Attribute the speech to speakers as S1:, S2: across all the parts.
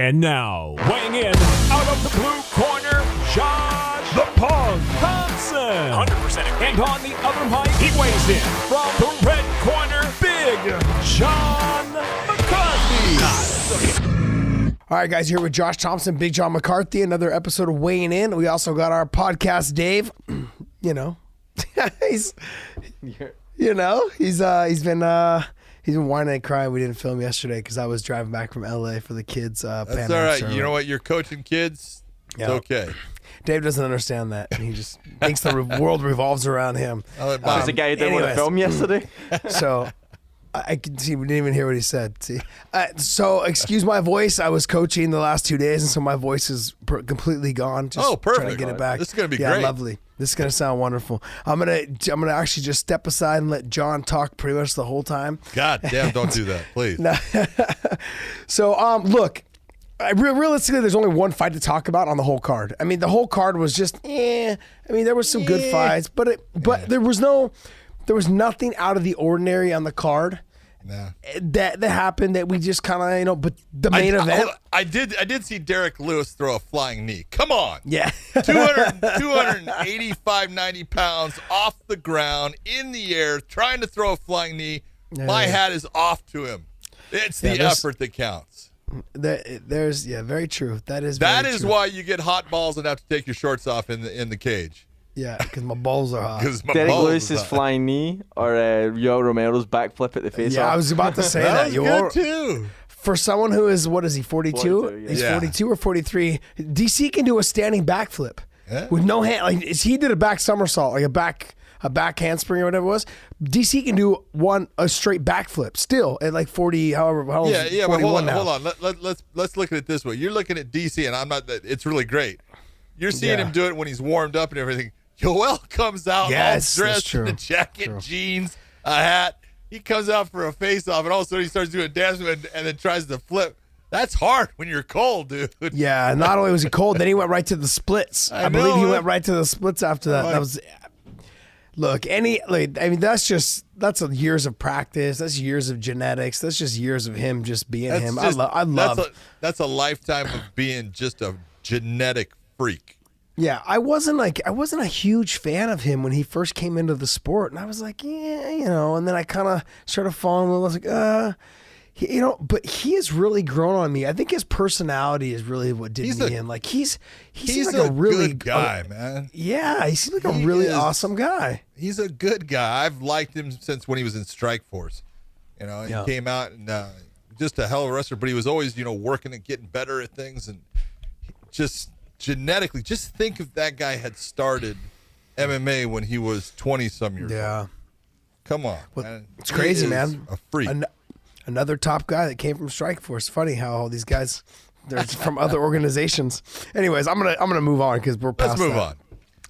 S1: And now, weighing in out of the blue corner, Josh the Pug Thompson. 100% and on the other mic, he weighs in from the red corner, Big John McCarthy.
S2: All right, guys, here with Josh Thompson, Big John McCarthy, another episode of Weighing In. We also got our podcast, Dave. He's been whining and crying. We didn't film yesterday because I was driving back from LA for the kids.
S3: That's all right. You know what? You're coaching kids. It's okay.
S2: Dave doesn't understand that. He just thinks the world revolves around him.
S4: There's a guy who didn't want to film yesterday.
S2: So I can see, we didn't even hear what he said. See, so excuse my voice. I was coaching the last 2 days, and so my voice is completely gone. Just
S3: perfect.
S2: Trying to get it back.
S3: This is gonna be great.
S2: Lovely. This is gonna sound wonderful. I'm gonna actually just step aside and let John talk pretty much the whole time.
S3: God damn! Don't do that, please.
S2: So look. Realistically, there's only one fight to talk about on the whole card. I mean, the whole card was just, I mean, there were some good fights, but there was nothing out of the ordinary on the card that happened that we just kind of, but the main event.
S3: I did see Derek Lewis throw a flying knee. Come on.
S2: Yeah.
S3: 285, 90 pounds off the ground, in the air, trying to throw a flying knee. My hat is off to him. It's the effort that counts.
S2: Very true. That is true.
S3: Why you get hot balls and have to take your shorts off in the cage.
S2: Yeah, because my balls are hot.
S4: Derek Lewis's flying knee or Yoel Romero's backflip at the face.
S2: Yeah, I was about to say that.
S3: Was good too.
S2: For someone who is, what is he, 42?
S4: 42,
S2: He's 42 or 43. DC can do a standing backflip with no hand. Like he did a back somersault, like a back handspring or whatever it was. DC can do a straight backflip still at like 40, however.
S3: Yeah. But hold on. Let's look at it this way. You're looking at DC, and I'm not. It's really great. You're seeing him do it when he's warmed up and everything. Yoel comes out all dressed in a jacket, jeans, a hat. He comes out for a face-off, and all of a sudden he starts doing a dance and then tries to flip. That's hard when you're cold, dude.
S2: Yeah, not only was he cold, then he went right to the splits. I believe he went right to the splits after that. That was. Look, that's years of practice. That's years of genetics. That's just years of him just being him. I love.
S3: That's a lifetime of being just a genetic freak.
S2: Yeah, I wasn't a huge fan of him when he first came into the sport, and I was like, and then I kind of started falling in love. I was like, but he has really grown on me. I think his personality is really what did me in. Like he's like a really
S3: good guy, man.
S2: Yeah, he seems like a really awesome guy.
S3: He's a good guy. I've liked him since when he was in Strike Force. He came out and just a hell of a wrestler, but he was always, working and getting better at things, and just genetically, just think if that guy had started MMA when he was 20-some years old. Come on, man.
S2: It's crazy, man.
S3: A freak.
S2: Another top guy that came from Strike Force. Funny how all these guys, they're from other organizations. Anyways, I'm gonna move on because we're past.
S3: Let's move on.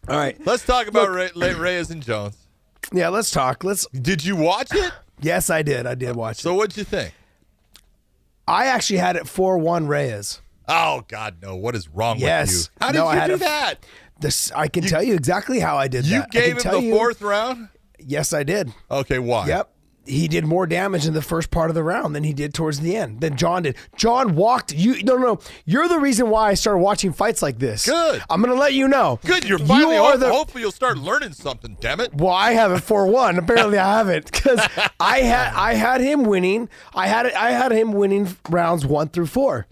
S2: All right,
S3: let's talk about Reyes and Jones.
S2: Yeah, let's talk.
S3: Did you watch it?
S2: Yes, I did. I did watch it.
S3: So what'd you think?
S2: I actually had it 4-1 Reyes.
S3: Oh God, no! What is wrong with you? How did you do that?
S2: I can tell you exactly how I did that.
S3: You gave him the fourth round?
S2: Yes, I did.
S3: Okay, why?
S2: Yep. He did more damage in the first part of the round than he did towards the end. Than John did. John walked. No. You're the reason why I started watching fights like this.
S3: Good.
S2: I'm going to let you know.
S3: Good. You're finally. Hopefully, you'll start learning something. Damn it.
S2: Well, I have it 4-1. Apparently, I haven't because I had him winning. I had him winning rounds 1 through 4.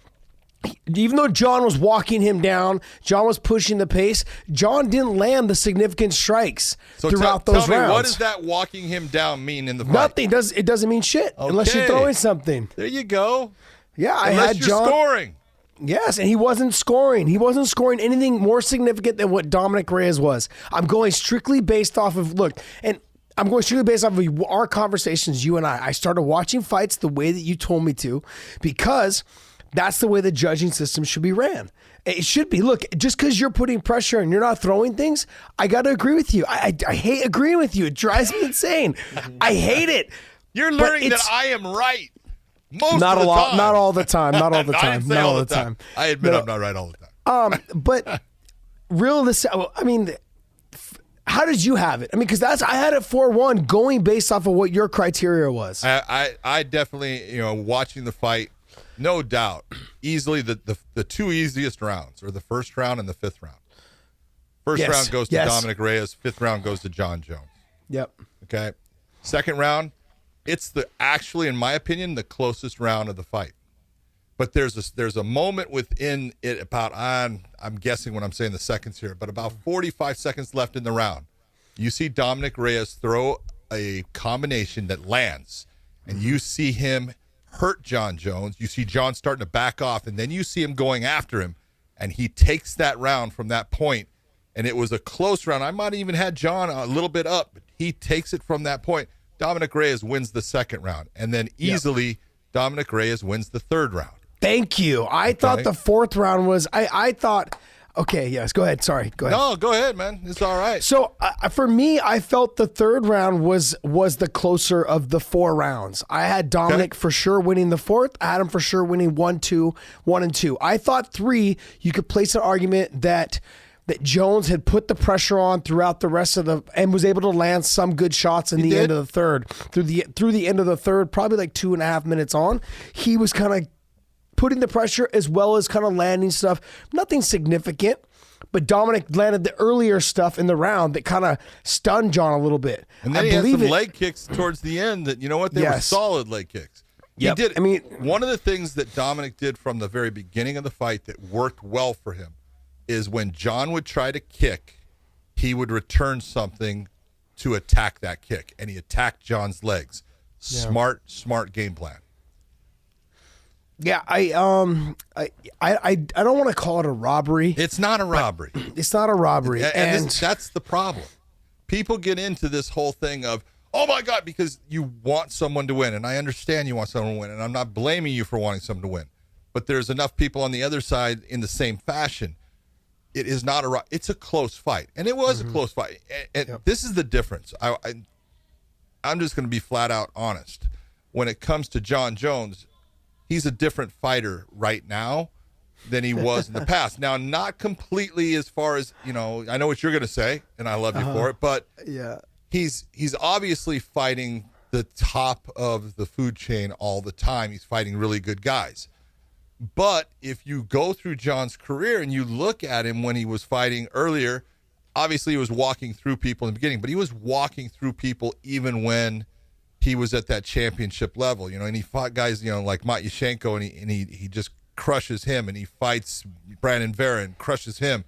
S2: Even though John was walking him down, John was pushing the pace, John didn't land the significant strikes throughout those rounds.
S3: Tell me, what does that walking him down mean in the fight?
S2: Nothing. It doesn't mean shit unless you're throwing something.
S3: There you go.
S2: Yeah,
S3: unless you're scoring.
S2: Yes, and he wasn't scoring. He wasn't scoring anything more significant than what Dominic Reyes was. I'm going strictly based off of, I'm going strictly based off of our conversations, you and I. I started watching fights the way that you told me to because that's the way the judging system should be ran. It should be. Look, just because you're putting pressure and you're not throwing things, I got to agree with you. I hate agreeing with you. It drives me insane. I hate it.
S3: You're learning that I am right most of the time.
S2: Not all the time. Not all the time.
S3: Not all the time. I admit I'm not right all the time.
S2: But how did you have it? I mean, because I had it 4-1 going based off of what your criteria was.
S3: I definitely, watching the fight, no doubt, easily the two easiest rounds are the first round and the fifth round. First round goes to Dominic Reyes. Fifth round goes to John Jones.
S2: Yep.
S3: Okay. Second round, it's actually, in my opinion, the closest round of the fight. But there's a moment within it about, I'm guessing when I'm saying the seconds here, but about 45 seconds left in the round. You see Dominic Reyes throw a combination that lands, and you see him hurt John Jones. You see John starting to back off, and then you see him going after him, and he takes that round from that point. And it was a close round. I might have even had John a little bit up, but he takes it from that point. Dominic Reyes wins the second round. And then easily, Dominic Reyes wins the third round.
S2: Thank you. I thought the fourth round was, I thought, okay, yes, go ahead. Sorry, go ahead.
S3: No, go ahead, man. It's all right.
S2: So for me, I felt the third round was the closer of the 4 rounds. I had Dominic for sure winning the fourth. I had him for sure winning 1, 2, 1, and 2. I thought 3, you could place an argument that Jones had put the pressure on throughout the rest of and was able to land some good shots in the end of the third. Through the end of the third, probably like 2.5 minutes on, he was kind of putting the pressure as well as kind of landing stuff. Nothing significant, but Dominic landed the earlier stuff in the round that kind of stunned John a little bit.
S3: And then he had some leg kicks towards the end that, you know what, they were solid leg kicks.
S2: Yep.
S3: He did. I mean, one of the things that Dominic did from the very beginning of the fight that worked well for him is when John would try to kick, he would return something to attack that kick, and he attacked John's legs. Smart game plan.
S2: Yeah, I don't want to call it a robbery.
S3: It's not a robbery.
S2: It's not a robbery,
S3: and that's the problem. People get into this whole thing of, oh my God, because you want someone to win, and I understand you want someone to win, and I'm not blaming you for wanting someone to win, but there's enough people on the other side in the same fashion. It is not it's a close fight, and it was a close fight. And this is the difference. I'm just going to be flat out honest. When it comes to John Jones, he's a different fighter right now than he was in the past. Now, not completely as far as, I know what you're going to say, and I love you for it, but he's obviously fighting the top of the food chain all the time. He's fighting really good guys. But if you go through John's career and you look at him when he was fighting earlier, obviously he was walking through people in the beginning, but he was walking through people even when he was at that championship level, and he fought guys, like Matyushenko, and he just crushes him, and he fights Brandon Vera and crushes him.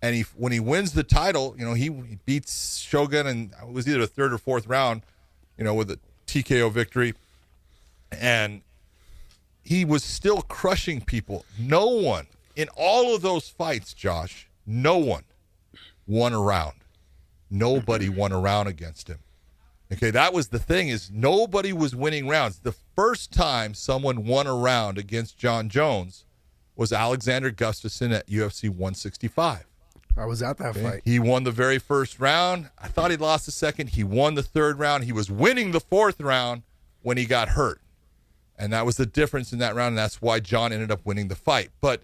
S3: And when he wins the title, he beats Shogun, and it was either the third or fourth round, with a TKO victory. And he was still crushing people. No one in all of those fights, Josh, no one won a round. Nobody won a round against him. Okay, that was the thing, is nobody was winning rounds. The first time someone won a round against John Jones was Alexander Gustafsson at UFC 165.
S2: I was at that fight.
S3: He won the very first round. I thought he'd lost the second. He won the third round. He was winning the fourth round when he got hurt. And that was the difference in that round, and that's why John ended up winning the fight. But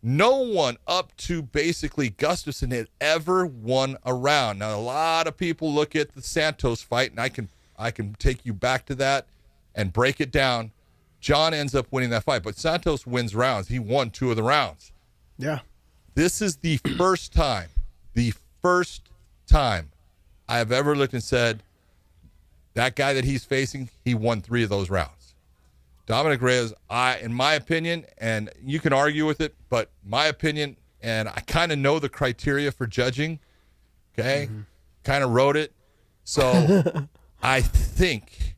S3: no one up to basically Gustafsson had ever won a round. Now, a lot of people look at the Santos fight, and I can take you back to that and break it down. John ends up winning that fight, but Santos wins rounds. He won 2 of the rounds.
S2: Yeah.
S3: This is the first time I have ever looked and said, that guy that he's facing, he won 3 of those rounds. Dominic Reyes, in my opinion, and you can argue with it, but my opinion, and I kind of know the criteria for judging, okay? Kind of wrote it. So I think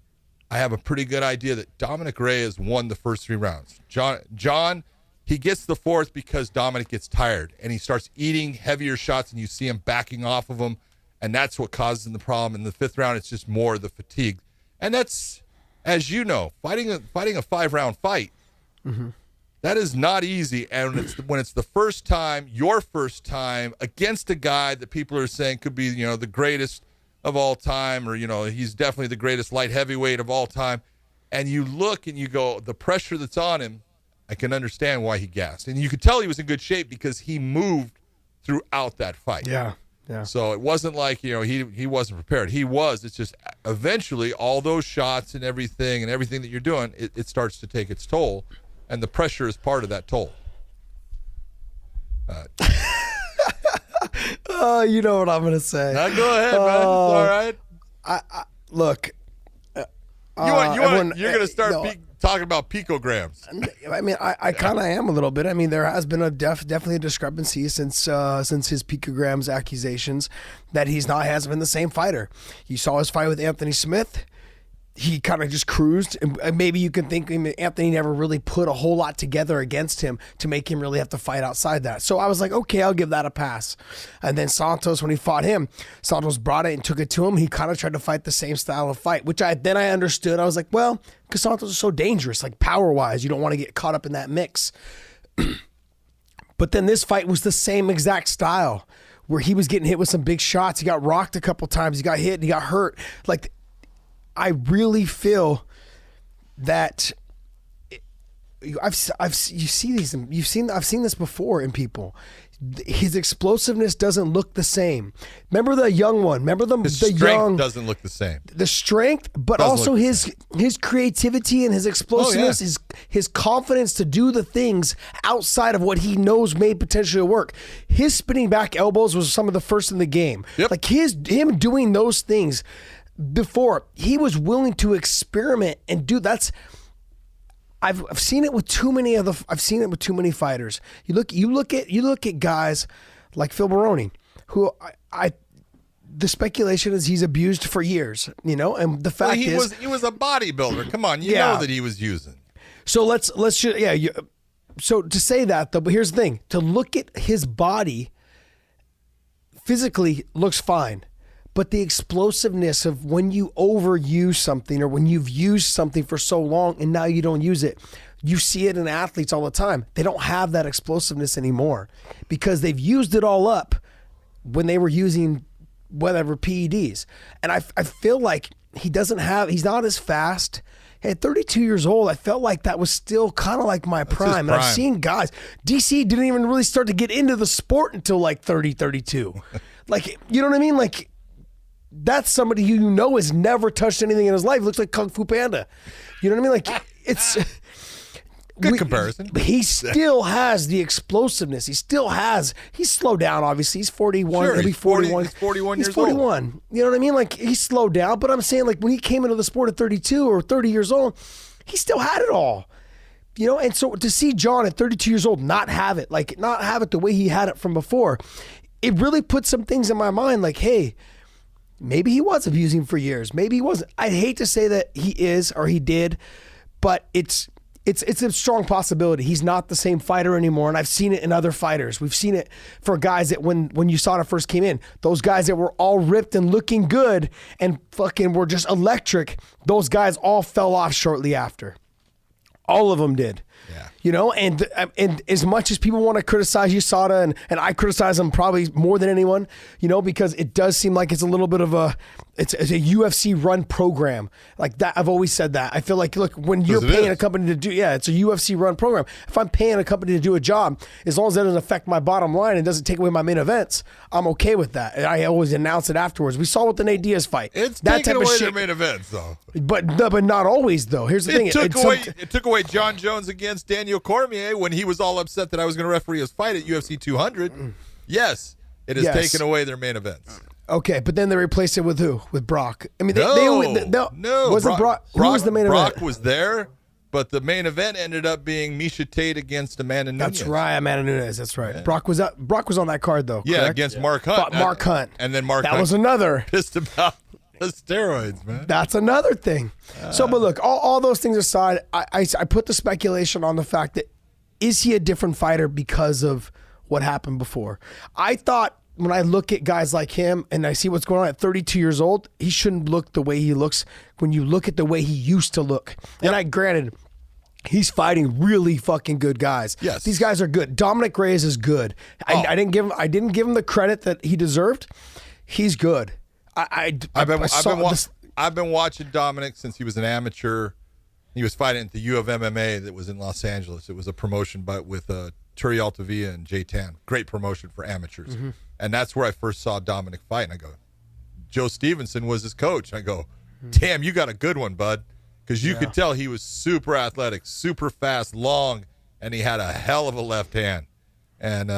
S3: I have a pretty good idea that Dominic Reyes won the first 3 rounds. John, he gets the fourth because Dominic gets tired, and he starts eating heavier shots, and you see him backing off of them, and that's what causes him the problem. In the 5th round, it's just more of the fatigue. And that's, as you know, fighting a 5-round fight, that is not easy. And when it's the first time, your first time, against a guy that people are saying could be, the greatest of all time, or, he's definitely the greatest light heavyweight of all time, and you look and you go, the pressure that's on him, I can understand why he gassed. And you could tell he was in good shape because he moved throughout that fight.
S2: Yeah.
S3: So it wasn't like, he wasn't prepared. He was. It's just eventually all those shots and everything that you're doing, it starts to take its toll. and the pressure is part of that toll.
S2: You know what I'm going to say.
S3: Now go ahead, man. It's all right.
S2: Look.
S3: You're going to start talking about picograms.
S2: I mean, I kind of am a little bit. I mean, there has been definitely a discrepancy since his picograms accusations that hasn't been the same fighter. You saw his fight with Anthony Smith. He kind of just cruised, and maybe you can think Anthony never really put a whole lot together against him to make him really have to fight outside that. So I was like, okay, I'll give that a pass. And then Santos, when he fought him, Santos brought it and took it to him. He kind of tried to fight the same style of fight, which I understood. I was like, well, because Santos is so dangerous, like power-wise, you don't want to get caught up in that mix. But then this fight was the same exact style, where he was getting hit with some big shots. He got rocked a couple times. He got hit and he got hurt. Like, I really feel that I've seen this before in people. His explosiveness doesn't look the same. Remember the young one? Remember the
S3: strength doesn't look the same.
S2: The strength, but also his creativity and his explosiveness, his confidence to do the things outside of what he knows may potentially work. His spinning back elbows was some of the first in the game.
S3: Yep.
S2: Like him doing those things. Before, he was willing to experiment and do that's. I've seen it with too many fighters. You look at guys like Phil Baroni, who the speculation is he's abused for years, and the fact
S3: he was a bodybuilder. Come on, you know that he was using.
S2: So so to say that though, but here's the thing: to look at his body physically looks fine. But the explosiveness of when you overuse something or when you've used something for so long and now you don't use it, you see it in athletes all the time. They don't have that explosiveness anymore because they've used it all up when they were using whatever PEDs. And I feel like he's not as fast. At 32 years old, I felt like that was still kind of like my prime. And I've seen guys, DC didn't even really start to get into the sport until like 30, 32. Like, you know what I mean? Like, that's somebody who has never touched anything in his life. Looks like Kung Fu Panda. You know what I mean? Like, it's
S3: good comparison.
S2: He still has the explosiveness. He's slowed down, obviously. He's 41.
S3: Sure,
S2: he'll be 41.
S3: He's 41
S2: He's
S3: years
S2: 41.
S3: old.
S2: You know what I mean? Like, he's slowed down. But I'm saying, like, when he came into the sport at 32 or 30 years old, he still had it all. And so to see John at 32 years old not have it the way he had it from before, it really put some things in my mind like, hey, maybe he was abusing for years. Maybe he wasn't. I'd hate to say that he is or he did, but it's a strong possibility. He's not the same fighter anymore, and I've seen it in other fighters. We've seen it for guys that when USADA first came in, those guys that were all ripped and looking good and fucking were just electric, those guys all fell off shortly after. All of them did. Yeah. And as much as people want to criticize USADA, and I criticize them probably more than anyone, because it does seem like it's a little bit of it's a UFC run program like that. I've always said that. I feel like, look, when you're paying a company to do, it's a UFC run program. If I'm paying a company to do a job, as long as that doesn't affect my bottom line and doesn't take away my main events, I'm okay with that. And I always announce it afterwards. We saw with the Nate Diaz fight.
S3: It's taking away their main events, though.
S2: But not always, though. Here's the thing.
S3: It took away John Jones against Daniel Cormier when he was all upset that I was going to referee his fight at UFC 200. Yes, it has taken away their main events.
S2: Okay, but then they replaced it with who? With Brock. I mean,
S3: no.
S2: Wasn't Brock? Who was the main event?
S3: Brock was there, but the main event ended up being Miesha Tate against Amanda Nunes.
S2: That's right, Amanda Nunes. That's right. Yeah. Brock was on that card though.
S3: Yeah,
S2: correct?
S3: Against Mark Hunt.
S2: Mark Hunt.
S3: And then Mark
S2: Hunt.
S3: That
S2: was another.
S3: Pissed about the steroids, man.
S2: That's another thing. But look, all those things aside, I put the speculation on the fact that is he a different fighter because of what happened before? I thought when I look at guys like him and I see what's going on at 32 years old, he shouldn't look the way he looks when you look at the way he used to look. Yep. And granted, he's fighting really fucking good guys.
S3: Yes.
S2: These guys are good. Dominic Reyes is good. I didn't give him the credit that he deserved. He's good. I've
S3: been watching Dominic since he was an amateur. He was fighting at the U of MMA that was in Los Angeles. It was a promotion with Turi Altavia and Jay Tan. Great promotion for amateurs. Mm-hmm. And that's where I first saw Dominic fight. And I go, Joe Stevenson was his coach. I go, damn, you got a good one, bud. because you could tell he was super athletic, super fast, long, and he had a hell of a left hand. And,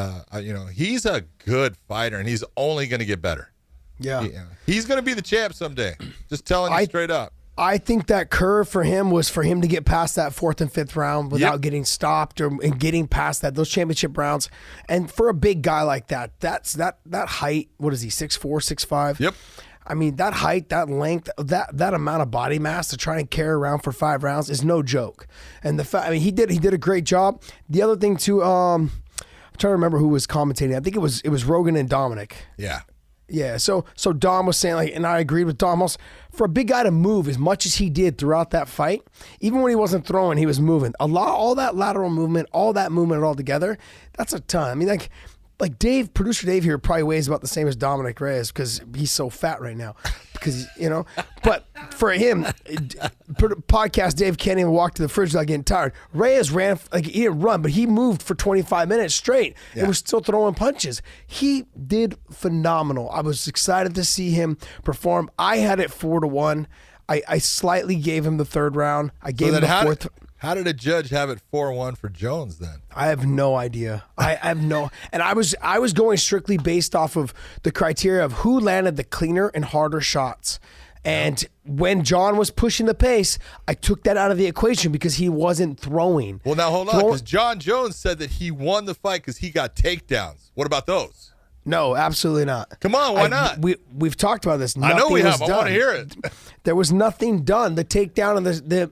S3: he's a good fighter, and he's only going to get better.
S2: Yeah.
S3: He's going to be the champ someday. Just telling you straight up.
S2: I think that curve for him was for him to get past that 4th and 5th round without getting stopped and getting past those championship rounds. And for a big guy like that, that height, what is he, 6'4", 6'5"?
S3: Yep.
S2: I mean, that height, that length, that amount of body mass to try and carry around for 5 rounds is no joke. And he did a great job. The other thing too, I'm trying to remember who was commentating. I think it was Rogan and Dominic.
S3: Yeah.
S2: Yeah, so Dom was saying, and I agreed with Dom also, for a big guy to move as much as he did throughout that fight, even when he wasn't throwing, he was moving. All that lateral movement, all that movement all together, that's a ton. I mean, like Dave, producer Dave here probably weighs about the same as Dominic Reyes because he's so fat right now. Because, but for him, podcast Dave can't even walk to the fridge without getting tired. Reyes ran, he didn't run, but he moved for 25 minutes straight and was still throwing punches. He did phenomenal. I was excited to see him perform. I had it 4-1. I slightly gave him the 3rd round. I gave him the 4th.
S3: How did a judge have it 4-1 for Jones then?
S2: I have no idea. And I was going strictly based off of the criteria of who landed the cleaner and harder shots. And when John was pushing the pace, I took that out of the equation because he wasn't throwing.
S3: Well, now hold on, because John Jones said that he won the fight because he got takedowns. What about those?
S2: No, absolutely not.
S3: Come on, why not?
S2: We've talked about this.
S3: I know we have. I want to hear it.
S2: There was nothing done. The takedown and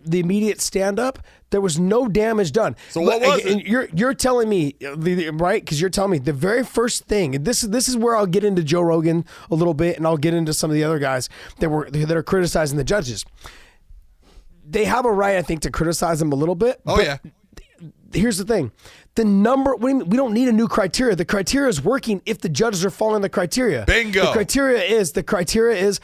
S2: the immediate stand up. There was no damage done.
S3: So what was
S2: it?
S3: And
S2: you're telling me, right? Because you're telling me the very first thing. And this is where I'll get into Joe Rogan a little bit, and I'll get into some of the other guys that are criticizing the judges. They have a right, I think, to criticize them a little bit.
S3: Oh yeah.
S2: Here's the thing. We don't need a new criteria. The criteria is working if the judges are following the criteria.
S3: Bingo.
S2: The criteria is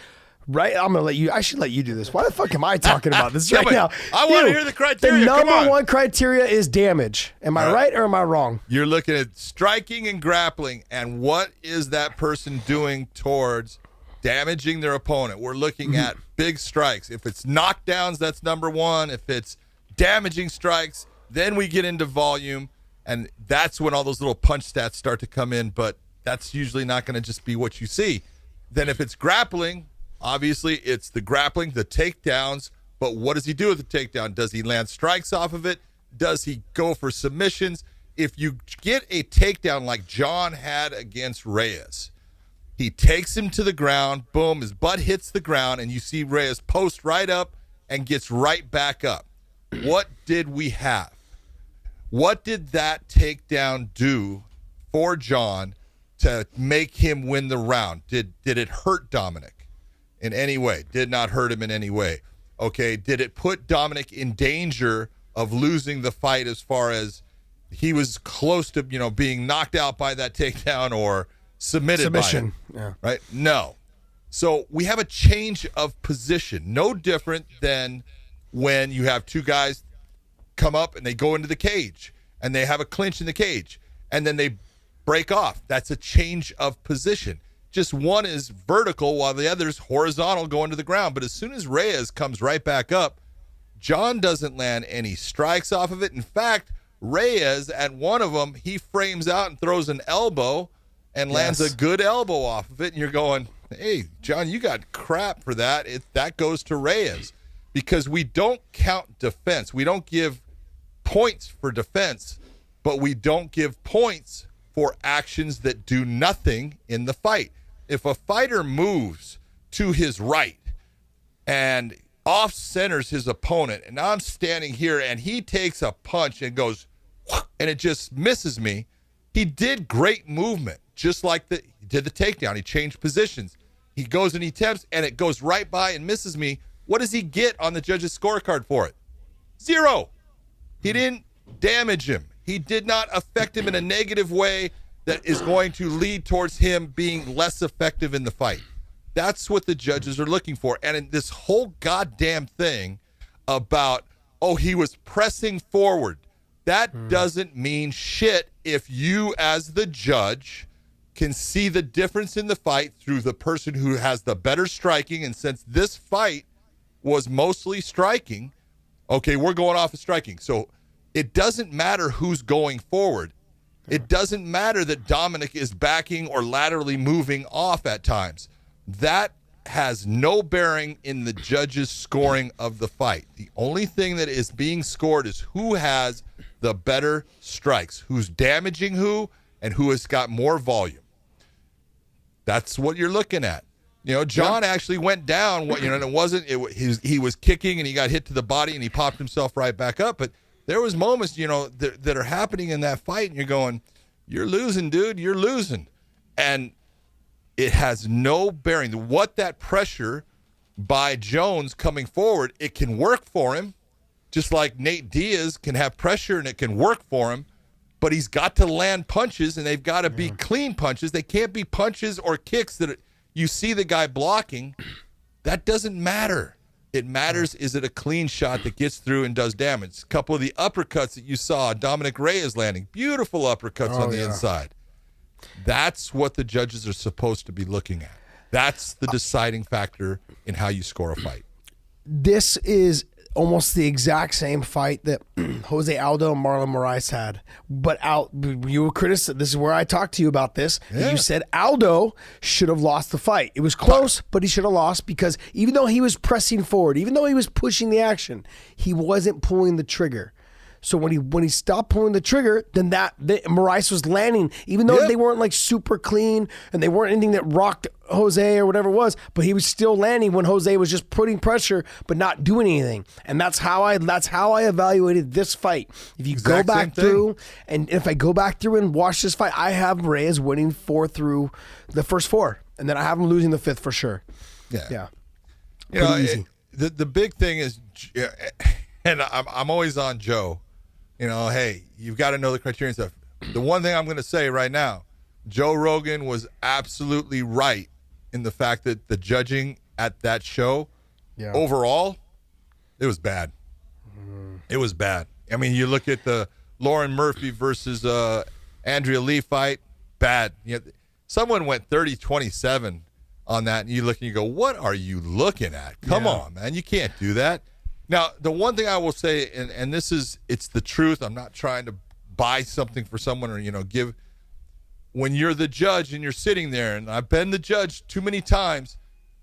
S2: right. I should let you do this. Why the fuck am I talking about this right now?
S3: I want to hear the criteria.
S2: The number one criteria is damage. Am I right or am I wrong?
S3: You're looking at striking and grappling, and what is that person doing towards damaging their opponent? We're looking at big strikes. If it's knockdowns, that's number one. If it's damaging strikes, then we get into volume. And that's when all those little punch stats start to come in, but that's usually not going to just be what you see. Then if it's grappling, obviously it's the grappling, the takedowns, but what does he do with the takedown? Does he land strikes off of it? Does he go for submissions? If you get a takedown like John had against Reyes, he takes him to the ground, boom, his butt hits the ground, and you see Reyes post right up and gets right back up. What did we have? What did that takedown do for John to make him win the round? Did it hurt Dominic in any way? Did not hurt him in any way. Okay, did it put Dominic in danger of losing the fight as far as he was close to, being knocked out by that takedown or submission by it?
S2: Yeah.
S3: Right? No. So we have a change of position, no different than when you have two guys come up and they go into the cage and they have a clinch in the cage and then they break off. That's a change of position. Just one is vertical while the other's horizontal going to the ground. But as soon as Reyes comes right back up, John doesn't land any strikes off of it. In fact, Reyes, at one of them, he frames out and throws an elbow and lands a good elbow off of it. And you're going, hey, John, you got crap for that. That goes to Reyes because we don't count defense. We don't give points for defense, but we don't give points for actions that do nothing in the fight. If a fighter moves to his right and off centers his opponent, and I'm standing here and he takes a punch and goes, and it just misses me, he did great movement, just like he did the takedown. He changed positions. He goes and he attempts, and it goes right by and misses me. What does he get on the judge's scorecard for it? 0. He didn't damage him. He did not affect him in a negative way that is going to lead towards him being less effective in the fight. That's what the judges are looking for. And in this whole goddamn thing about, he was pressing forward, that doesn't mean shit if you as the judge can see the difference in the fight through the person who has the better striking. And since this fight was mostly striking, Okay, we're going off of striking. So it doesn't matter who's going forward. It doesn't matter that Dominic is backing or laterally moving off at times. That has no bearing in the judges' scoring of the fight. The only thing that is being scored is who has the better strikes, who's damaging who, and who has got more volume. That's what you're looking at. John actually went down. And it wasn't. He was kicking and he got hit to the body and he popped himself right back up. But there was moments, that are happening in that fight, and you're going, "You're losing, dude. You're losing," and it has no bearing. What that pressure by Jones coming forward, it can work for him, just like Nate Diaz can have pressure and it can work for him. But he's got to land punches, and they've got to be clean punches. They can't be punches or kicks that you see the guy blocking. That doesn't matter. It matters, is it a clean shot that gets through and does damage? A couple of the uppercuts that you saw, Dominic Reyes landing, beautiful uppercuts on the inside. That's what the judges are supposed to be looking at. That's the deciding factor in how you score a fight.
S2: This is almost the exact same fight that Jose Aldo and Marlon Moraes had. But you were criticized. This is where I talked to you about this. Yeah. You said Aldo should have lost the fight. It was close, but he should have lost because even though he was pressing forward, even though he was pushing the action, he wasn't pulling the trigger. So when he stopped pulling the trigger, then Moraes was landing, even though they weren't like super clean and they weren't anything that rocked Jose or whatever it was, but he was still landing when Jose was just putting pressure but not doing anything. And that's how I evaluated this fight. If you go back through, and if I go back through and watch this fight, I have Reyes winning 4 through the first 4, and then I have him losing the 5th for sure. Yeah.
S3: Easy. The big thing is, and I'm always on Joe. Hey, you've got to know the criteria and stuff. The one thing I'm going to say right now, Joe Rogan was absolutely right in the fact that the judging at that show, overall, it was bad. It was bad. I mean, you look at the Lauren Murphy versus Andrea Lee fight, bad. Someone went 30-27 on that, and you look and you go, what are you looking at? Come on, man. You can't do that. Now, the one thing I will say, and it's the truth. I'm not trying to buy something for someone or, give. When you're the judge and you're sitting there, and I've been the judge too many times,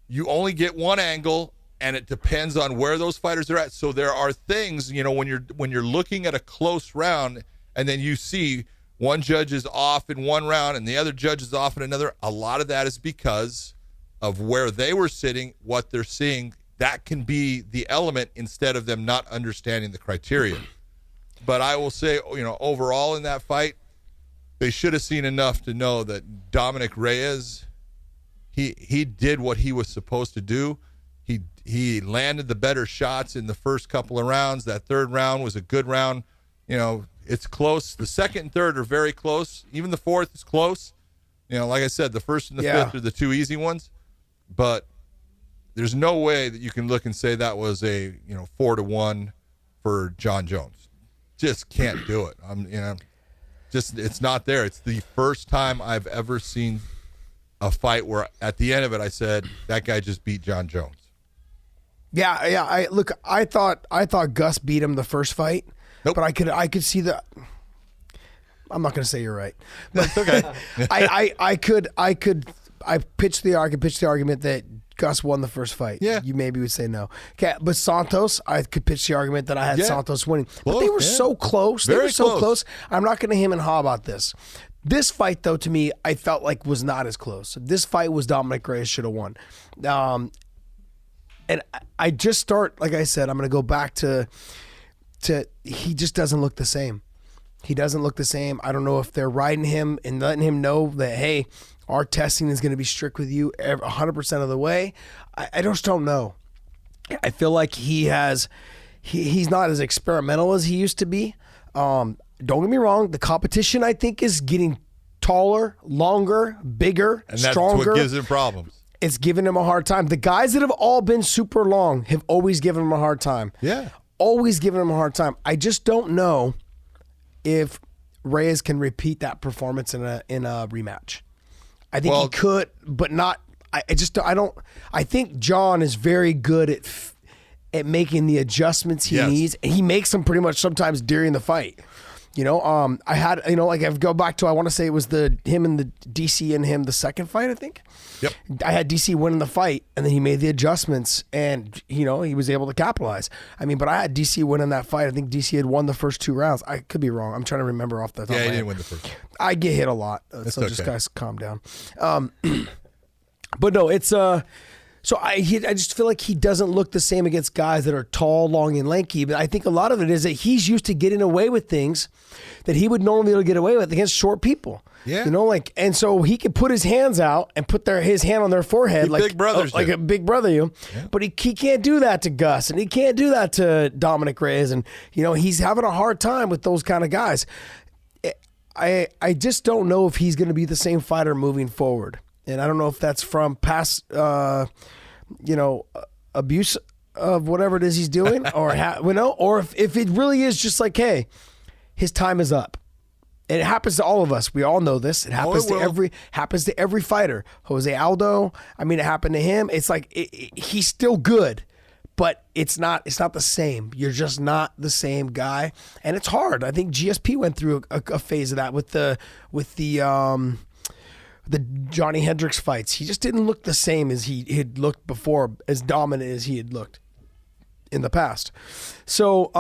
S3: you only get one angle, and it depends on where those fighters are at. So there are things, when you're looking at a close round, and then you see one judge is off in one round and the other judge is off in another. A lot of that is because of where they were sitting, what they're seeing. That can be the element instead of them not understanding the criteria. But I will say, overall in that fight, they should have seen enough to know that Dominic Reyes, he did what he was supposed to do. He landed the better shots in the first couple of rounds. That third round was a good round. It's close. The second and third are very close. Even the fourth is close. Like I said, the first and the fifth are the two easy ones. But there's no way that you can look and say that was a 4-1 for John Jones. Just can't do it. It's not there. It's the first time I've ever seen a fight where at the end of it I said that guy just beat John Jones.
S2: Yeah. I thought Gus beat him the first fight.
S3: Nope.
S2: But I could see that. I'm not going to say you're right.
S3: That's okay.
S2: I pitched the argument that Gus won the first fight.
S3: Yeah.
S2: You maybe would say no. Okay, but Santos, I could pitch the argument that I had Santos winning.
S3: Close,
S2: but they were so close.
S3: Very
S2: they were so close. I'm not going to hem and haw about this. This fight, though, to me, I felt like was not as close. This fight was Dominic Reyes should have won. And I just start, like I said, I'm going to go back to he just doesn't look the same. He doesn't look the same. I don't know if they're riding him and letting him know that, hey, our testing is going to be strict with you 100% of the way. I just don't know. I feel like he's not as experimental as he used to be. Don't get me wrong. The competition, I think, is getting taller, longer, bigger,
S3: and that's
S2: stronger.
S3: what gives him problems.
S2: It's giving him a hard time. The guys that have all been super long have always given him a hard time.
S3: Yeah.
S2: Always given him a hard time. I just don't know if Reyes can repeat that performance in a rematch. I think he could, but not. I think John is very good at making the adjustments he needs. And he makes them pretty much sometimes during the fight. I had, like I go back to, I want to say it was him and the DC and him, the second fight, I think.
S3: Yep.
S2: I had DC winning the fight, and then he made the adjustments, and he was able to capitalize. I mean, but I had DC winning that fight. I think DC had won the first 2 rounds. I could be wrong. I'm trying to remember off the top of my head.
S3: Yeah, he didn't win the first.
S2: I get hit a lot, so
S3: okay.
S2: just guys calm down. But no, it's So I just feel like he doesn't look the same against guys that are tall, long, and lanky. But I think a lot of it is that he's used to getting away with things that he would normally be able to get away with against short people.
S3: Yeah.
S2: And so he could put his hands out and put his hand on their forehead like
S3: big brothers
S2: like a big brother you. Yeah. But he can't do that to Gus, and he can't do that to Dominic Reyes. And, he's having a hard time with those kind of guys. I just don't know if he's going to be the same fighter moving forward. And I don't know if that's from past, abuse of whatever it is he's doing, or or if it really is just like, hey, his time is up. And it happens to all of us. We all know this. It happens to every fighter. Jose Aldo. I mean, it happened to him. It's like he's still good, but it's not the same. You're just not the same guy, and it's hard. I think GSP went through a phase of that with the Johnny Hendricks fights. He just didn't look the same as he had looked before, as dominant as he had looked in the past. So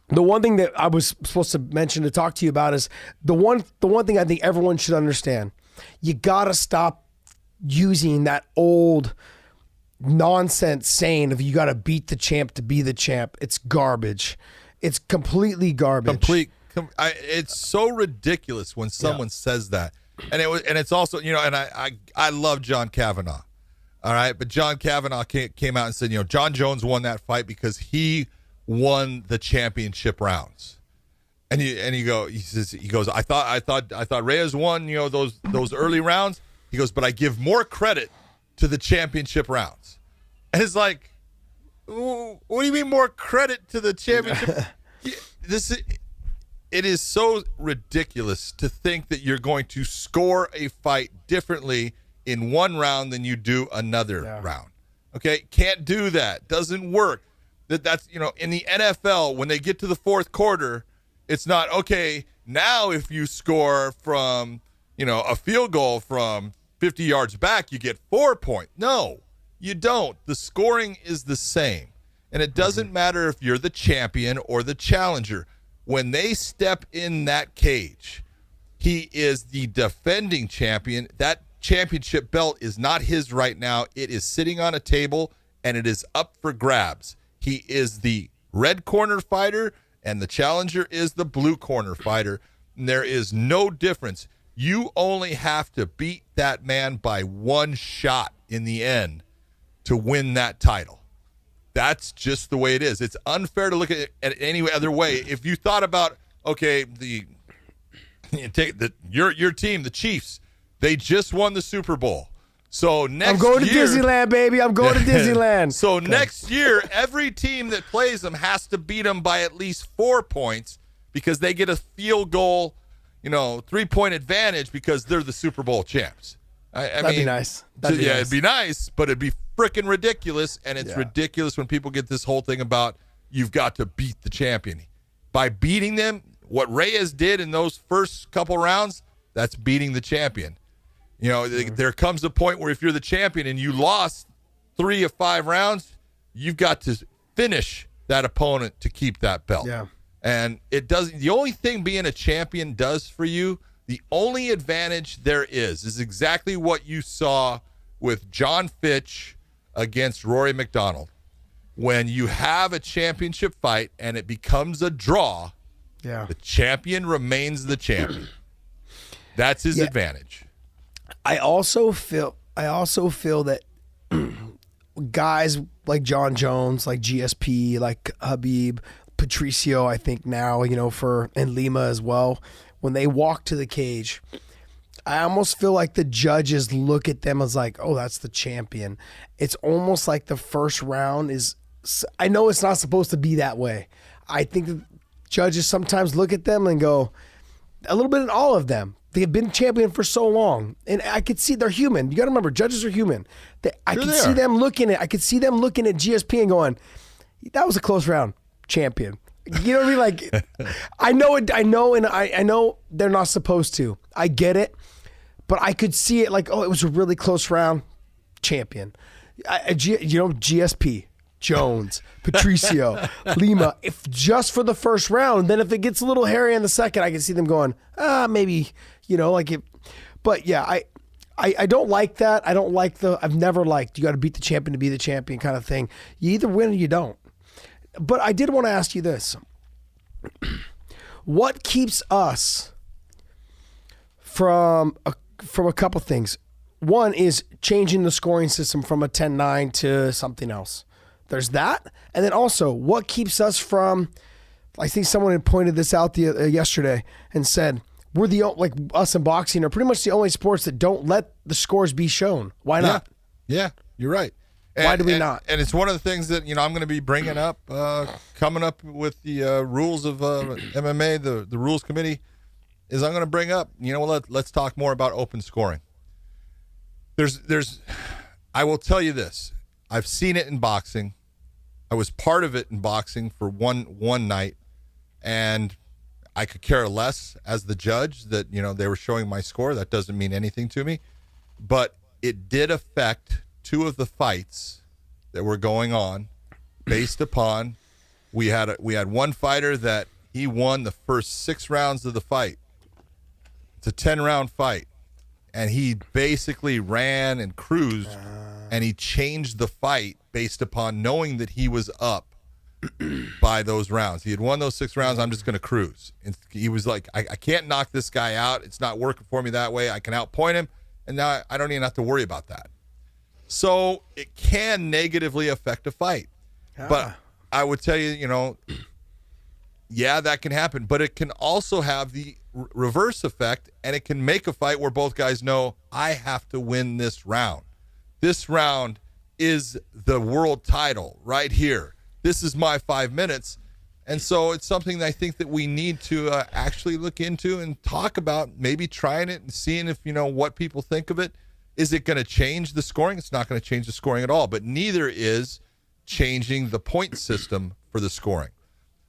S2: the one thing that I was supposed to mention to talk to you about is the one thing I think everyone should understand. You got to stop using that old nonsense saying of you got to beat the champ to be the champ. It's garbage. It's completely garbage.
S3: It's so ridiculous when someone says that. And it's also, and I love John Kavanaugh. All right. But John Kavanaugh came out and said, John Jones won that fight because he won the championship rounds. And he goes, I thought Reyes won, those early rounds. He goes, but I give more credit to the championship rounds. And it's like, what do you mean more credit to the championship? It is so ridiculous to think that you're going to score a fight differently in one round than you do another round. Okay? Can't do that. Doesn't work. That's in the NFL, when they get to the fourth quarter, it's not, okay, now if you score from, a field goal from 50 yards back, you get 4 points. No, you don't. The scoring is the same. And it doesn't matter if you're the champion or the challenger. When they step in that cage, he is the defending champion. That championship belt is not his right now. It is sitting on a table, and it is up for grabs. He is the red corner fighter, and the challenger is the blue corner fighter. And there is no difference. You only have to beat that man by one shot in the end to win that title. That's just the way it is. It's unfair to look at it any other way. If you thought about, okay, your team, the Chiefs, they just won the Super Bowl. So next
S2: I'm going to Disneyland, baby. I'm going to Disneyland.
S3: So next year, every team that plays them has to beat them by at least 4 points because they get a field goal, 3-point advantage because they're the Super Bowl champs.
S2: That'd be nice.
S3: It'd be nice, but it'd be freaking ridiculous. And it's ridiculous when people get this whole thing about you've got to beat the champion. By beating them, what Reyes did in those first couple rounds, that's beating the champion. There comes a point where if you're the champion and you lost 3 of 5 rounds, you've got to finish that opponent to keep that belt.
S2: Yeah.
S3: And it doesn't. The only thing being a champion does for you, the only advantage there is exactly what you saw with John Fitch against Rory McDonald. When you have a championship fight and it becomes a draw, the champion remains the champion. That's his advantage.
S2: I also feel that guys like John Jones, like GSP, like Habib, Patricio, I think now, and Lima as well, when they walk to the cage, I almost feel like the judges look at them as like, oh, that's the champion. It's almost like the first round is, I know it's not supposed to be that way. I think the judges sometimes look at them and go, a little bit in all of them, They've been champion for so long, and I could see they're human. You got to remember, judges are human. I could see them looking at GSP and going, "That was a close round, champion." You know what I mean? Like, I know they're not supposed to. I get it, but I could see it like, oh, it was a really close round, champion. GSP. Jones, Patricio, Lima, if just for the first round. Then if it gets a little hairy in the second, I can see them going, maybe, like it. But yeah, I don't like that. I've never liked, you got to beat the champion to be the champion kind of thing. You either win or you don't. But I did want to ask you this. What keeps us from a couple things? One is changing the scoring system from a 10-9 to something else. There's that. And then also, what keeps us from, I think someone had pointed this out yesterday and said, we're us in boxing are pretty much the only sports that don't let the scores be shown. Why not?
S3: Yeah, you're right.
S2: Why do we not?
S3: And it's one of the things that, I'm going to be bringing up, coming up with the rules of MMA, the rules committee, is I'm going to bring up, let's talk more about open scoring. I will tell you this. I've seen it in boxing. I was part of it in boxing for one night, and I could care less as the judge that, they were showing my score. That doesn't mean anything to me. But it did affect two of the fights that were going on based upon we had one fighter that he won the first 6 rounds of the fight. It's a 10-round fight. And he basically ran and cruised, and he changed the fight based upon knowing that he was up by those rounds. He had won those 6 rounds. I'm just going to cruise. And he was like, I can't knock this guy out. It's not working for me that way. I can outpoint him, and now I don't even have to worry about that. So it can negatively affect a fight. But I would tell you, yeah, that can happen. But it can also have the reverse effect, and it can make a fight where both guys know, I have to win this round. This round is the world title right here. This is my 5 minutes. And so it's something that I think that we need to actually look into and talk about, maybe trying it and seeing if, what people think of it. Is it going to change the scoring? It's not going to change the scoring at all, but neither is changing the point system for the scoring.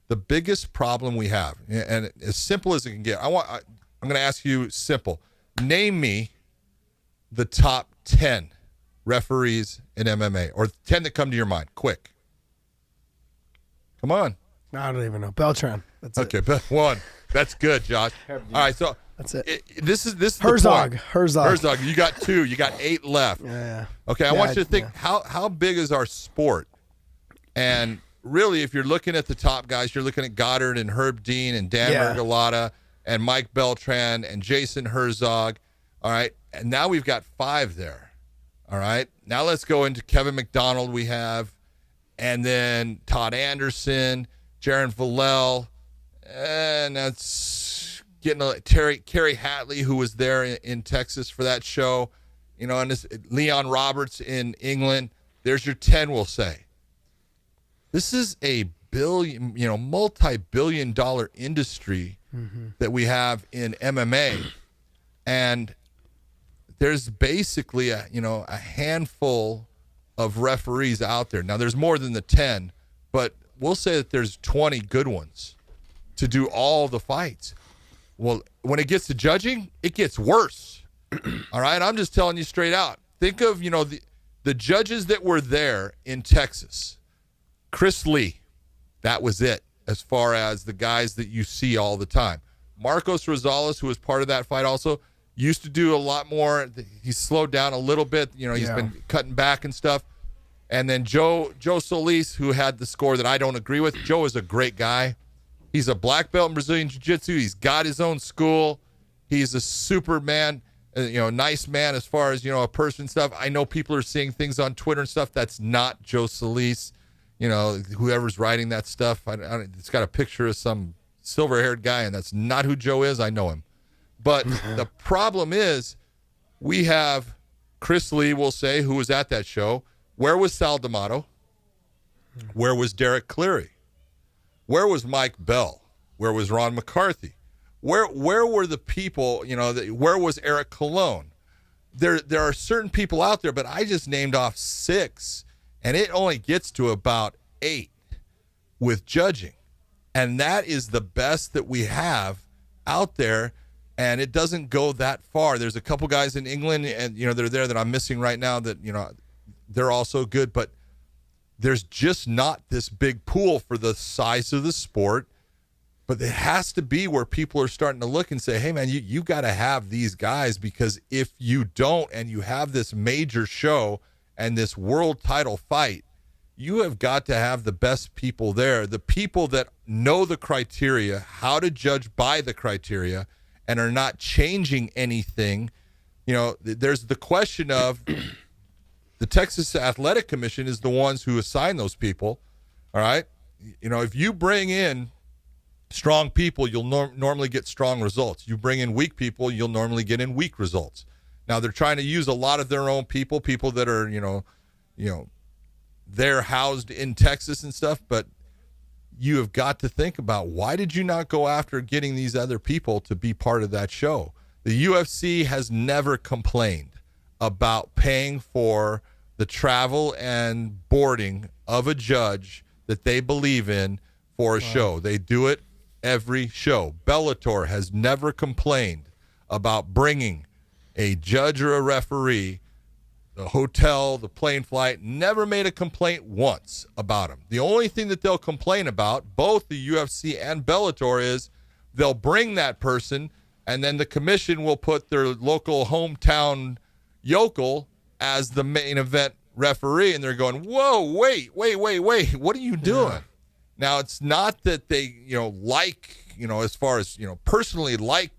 S3: The biggest problem we have, and as simple as it can get, I'm going to ask you simple. Name me the top 10 referees in MMA, or 10 that come to your mind. Quick. Come on.
S2: I don't even know. Beltran. That's
S3: okay, one. That's good, Josh. All right, so
S2: that's it.
S3: This is
S2: Herzog.
S3: The point. Herzog. You got 2. You got 8 left.
S2: Yeah.
S3: Okay, I want you to think, how big is our sport? And really, if you're looking at the top guys, you're looking at Goddard and Herb Dean and Dan Miragliotta and Mike Beltran and Jason Herzog. All right, and now we've got 5 there. All right, now let's go into Kevin McDonald. We have, and then Todd Anderson, Jaron Villel, and that's getting Terry Hatley, who was there in Texas for that show. And this Leon Roberts in England. There's your 10, we'll say. This is a multi-billion-dollar industry that we have in MMA, and there's basically a handful of referees out there. Now, there's more than the 10, but we'll say that there's 20 good ones to do all the fights. Well, when it gets to judging, it gets worse. All right, I'm just telling you straight out. Think of the judges that were there in Texas. Chris Lee, that was it as far as the guys that you see all the time. Marcos Rosales, who was part of that fight also, used to do a lot more. He's slowed down a little bit. He's been cutting back and stuff. And then Joe Solis, who had the score that I don't agree with. Joe is a great guy. He's a black belt in Brazilian Jiu-Jitsu. He's got his own school. He's a super man, nice man as far as, a person and stuff. I know people are seeing things on Twitter and stuff. That's not Joe Solis. Whoever's writing that stuff, it's got a picture of some silver-haired guy, and that's not who Joe is. I know him. But the problem is we have Chris Lee, we'll say, who was at that show. Where was Sal D'Amato? Where was Derek Cleary? Where was Mike Bell? Where was Ron McCarthy? Where were the people, where was Eric Colon? There are certain people out there, but I just named off 6, and it only gets to about 8 with judging. And that is the best that we have out there, and it doesn't go that far. There's a couple guys in England, and, they're there that I'm missing right now that, they're also good, but there's just not this big pool for the size of the sport. But it has to be where people are starting to look and say, hey, man, you got to have these guys, because if you don't and you have this major show and this world title fight, you have got to have the best people there, the people that know the criteria, how to judge by the criteria, and are not changing anything. There's the question of the Texas Athletic Commission is the ones who assign those people, all right? If you bring in strong people, you'll normally get strong results. You bring in weak people, you'll normally get in weak results. Now, they're trying to use a lot of their own people that are, they're housed in Texas and stuff, but you have got to think about, why did you not go after getting these other people to be part of that show? The UFC has never complained about paying for the travel and boarding of a judge that they believe in for a show. They do it every show. Bellator has never complained about bringing a judge or a referee, the hotel, the plane flight, never made a complaint once about them. The only thing that they'll complain about, both the UFC and Bellator, is they'll bring that person, and then the commission will put their local hometown yokel as the main event referee, and they're going, whoa, wait, what are you doing? Yeah. Now, it's not that they, as far as, personally like,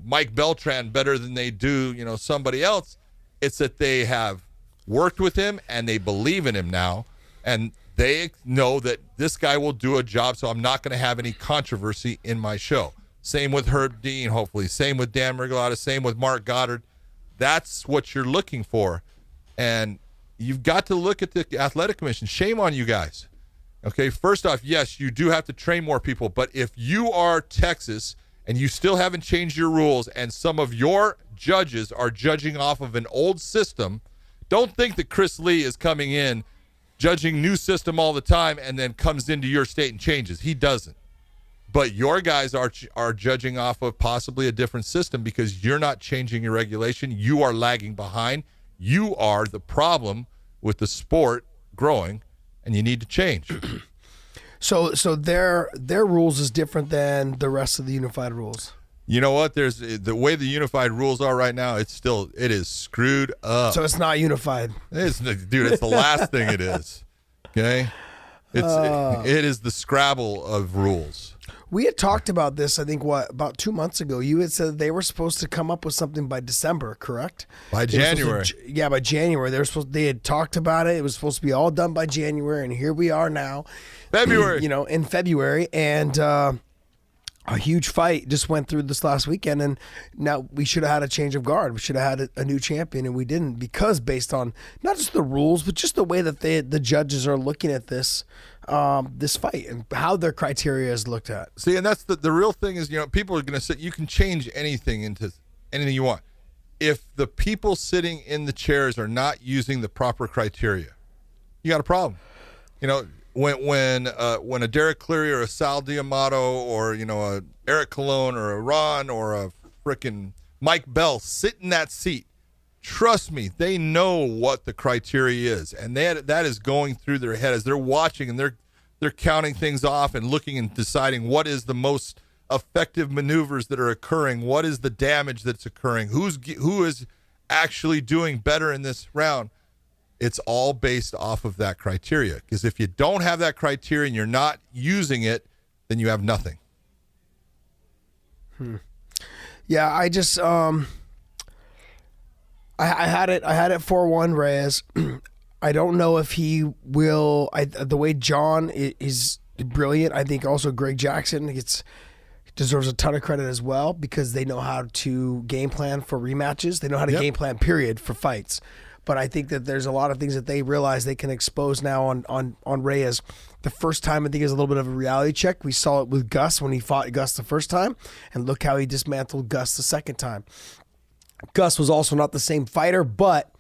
S3: Mike Beltran better than they do, somebody else. It's that they have worked with him and they believe in him now, and they know that this guy will do a job, so I'm not going to have any controversy in my show. Same with Herb Dean, hopefully. Same with Dan Miragliotta. Same with Mark Goddard. That's what you're looking for. And you've got to look at the Athletic Commission. Shame on you guys. Okay, first off, yes, you do have to train more people, but if you are Texas and you still haven't changed your rules and some of your judges are judging off of an old system, don't think that Chris Lee is coming in judging new system all the time and then comes into your state and changes. He doesn't. But your guys are judging off of possibly a different system because you're not changing your regulation. You are lagging behind. You are the problem with the sport growing, and you need to change.
S2: So their rules is different than the rest of the unified rules.
S3: You know what? There's the way the unified rules are right now. It is screwed up.
S2: So it's not unified.
S3: It's the last thing it is. Okay, it is the Scrabble of rules.
S2: We had talked about this, I think, about 2 months ago. You had said they were supposed to come up with something by December, correct?
S3: By January.
S2: By January. They had talked about it. It was supposed to be all done by January, and here we are now.
S3: February.
S2: In February, and a huge fight just went through this last weekend, and now we should have had a change of guard. We should have had a new champion, and we didn't, because based on not just the rules, but just the way that the judges are looking at this fight and how their criteria is looked at.
S3: See, and that's the real thing is, people are going to say you can change anything into anything you want. If the people sitting in the chairs are not using the proper criteria, you got a problem. When a Derek Cleary or a Sal D'Amato or a Eric Colon or a Ron or a frickin' Mike Bell sit in that seat, trust me, they know what the criteria is, and that is going through their head as they're watching, and they're counting things off and looking and deciding what is the most effective maneuvers that are occurring, what is the damage that's occurring, who is actually doing better in this round. It's all based off of that criteria. Because if you don't have that criteria and you're not using it, then you have nothing.
S2: Yeah, I just I had it 4-1 Reyes. I don't know if he will. The way John is brilliant. I think also Greg Jackson deserves a ton of credit as well, because they know how to game plan for rematches. They know how to game plan, period, for fights. But I think that there's a lot of things that they realize they can expose now on Reyes. The first time, I think, is a little bit of a reality check. We saw it with Gus when he fought Gus the first time, and look how he dismantled Gus the second time. Gus was also not the same fighter, but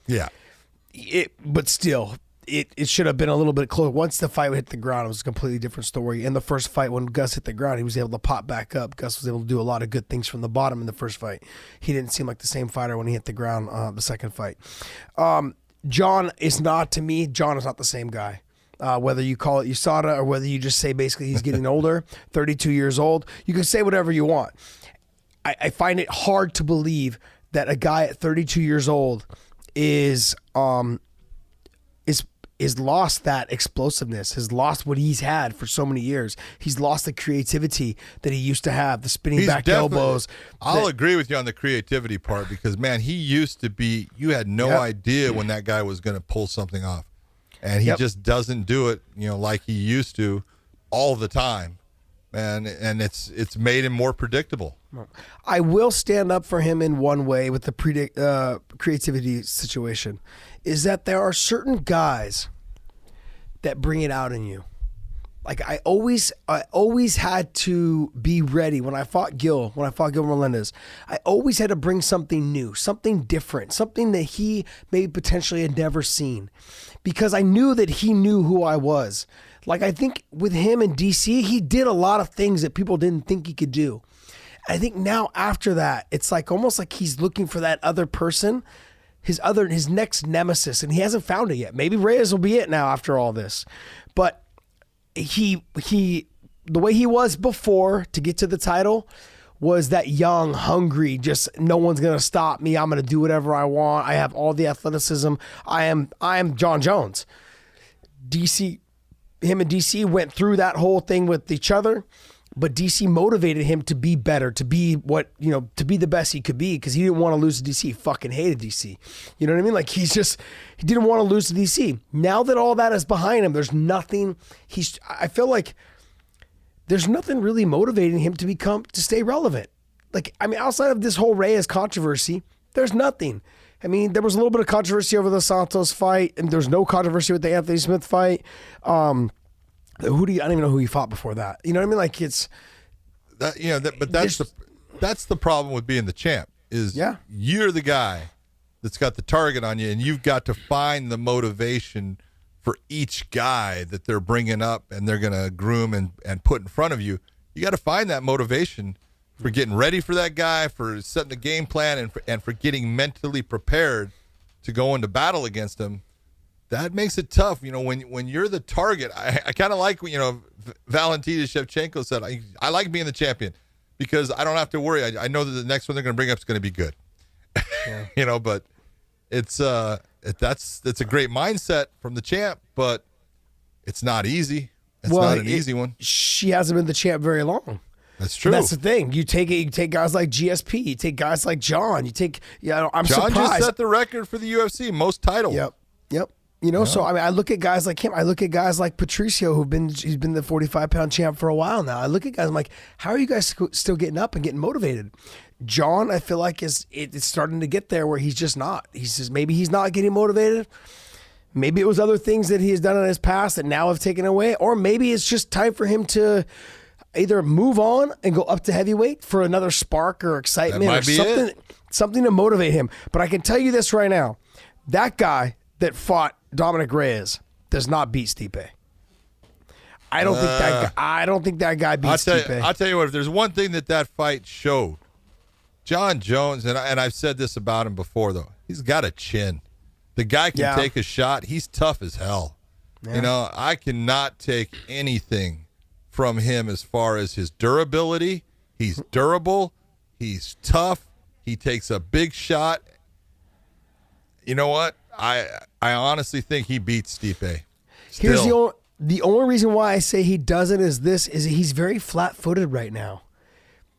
S2: still, it should have been a little bit closer. Once the fight hit the ground, it was a completely different story. In the first fight, when Gus hit the ground, he was able to pop back up. Gus was able to do a lot of good things from the bottom in the first fight. He didn't seem like the same fighter when he hit the ground the second fight. John is not the same guy. Whether you call it USADA or whether you just say basically he's getting older, 32 years old, you can say whatever you want. I find it hard to believe that a guy at 32 years old is lost that explosiveness, has lost what he's had for so many years. He's lost the creativity that he used to have, the spinning back elbows.
S3: I'll agree with you on the creativity part because, man, he used to be, you had no idea when that guy was going to pull something off. And he just doesn't do it, like he used to all the time. And it's made him more predictable.
S2: I will stand up for him in one way with the creativity situation, is that there are certain guys that bring it out in you. Like I always had to be ready when I fought Gil Melendez. I always had to bring something new, something different, something that he maybe potentially had never seen, because I knew that he knew who I was. Like I think with him in DC, he did a lot of things that people didn't think he could do. I think now after that, it's like almost like he's looking for that other person, his next nemesis, and he hasn't found it yet. Maybe Reyes will be it now after all this, but he the way he was before to get to the title was that young, hungry, just no one's gonna stop me. I'm gonna do whatever I want. I have all the athleticism. I am John Jones. Him and DC went through that whole thing with each other, but DC motivated him to be better, to be to be the best he could be, because he didn't want to lose to DC. He fucking hated DC. You know what I mean? Like he didn't want to lose to DC. Now that all that is behind him, there's nothing. I feel like there's nothing really motivating him to stay relevant. Like, I mean, outside of this whole Reyes controversy, there's nothing. I mean, there was a little bit of controversy over the Santos fight, and there's no controversy with the Anthony Smith fight. I don't even know who he fought before that. You know what I mean? Like it's
S3: that, but that's the problem with being the champ is you're the guy that's got the target on you, and you've got to find the motivation for each guy that they're bringing up and they're going to groom and put in front of you. You got to find that motivation for getting ready for that guy, for setting the game plan, and for getting mentally prepared to go into battle against him. That makes it tough, when you're the target. I kind of like, Valentina Shevchenko said, I like being the champion because I don't have to worry. I know that the next one they're going to bring up is going to be good. Yeah. But it's that's a great mindset from the champ, but it's not easy. It's not an easy one.
S2: She hasn't been the champ very long.
S3: That's true.
S2: And that's the thing. You take guys like GSP. You take guys like John. I'm
S3: John
S2: surprised.
S3: Just set the record for the UFC, most titles.
S2: Yep. So I mean, I look at guys like him. I look at guys like Patricio, he's been the 45-pound champ for a while now. I look at guys, I'm like, how are you guys still getting up and getting motivated? John, I feel like it's starting to get there where he's just not. Maybe he's not getting motivated. Maybe it was other things that he has done in his past that now have taken away, or maybe it's just time for him to either move on and go up to heavyweight for another spark or excitement or something to motivate him. But I can tell you this right now, that guy that fought Dominic Reyes does not beat Stipe. I don't think that guy beats Stipe.
S3: I'll tell you what, if there's one thing that fight showed, John Jones, and I've said this about him before, though, he's got a chin. The guy can take a shot. He's tough as hell. Yeah. I cannot take anything from him as far as his durability. He's durable. He's tough. He takes a big shot. You know what? I honestly think he beats Stipe.
S2: Here's the only reason why I say he doesn't is he's very flat-footed right now.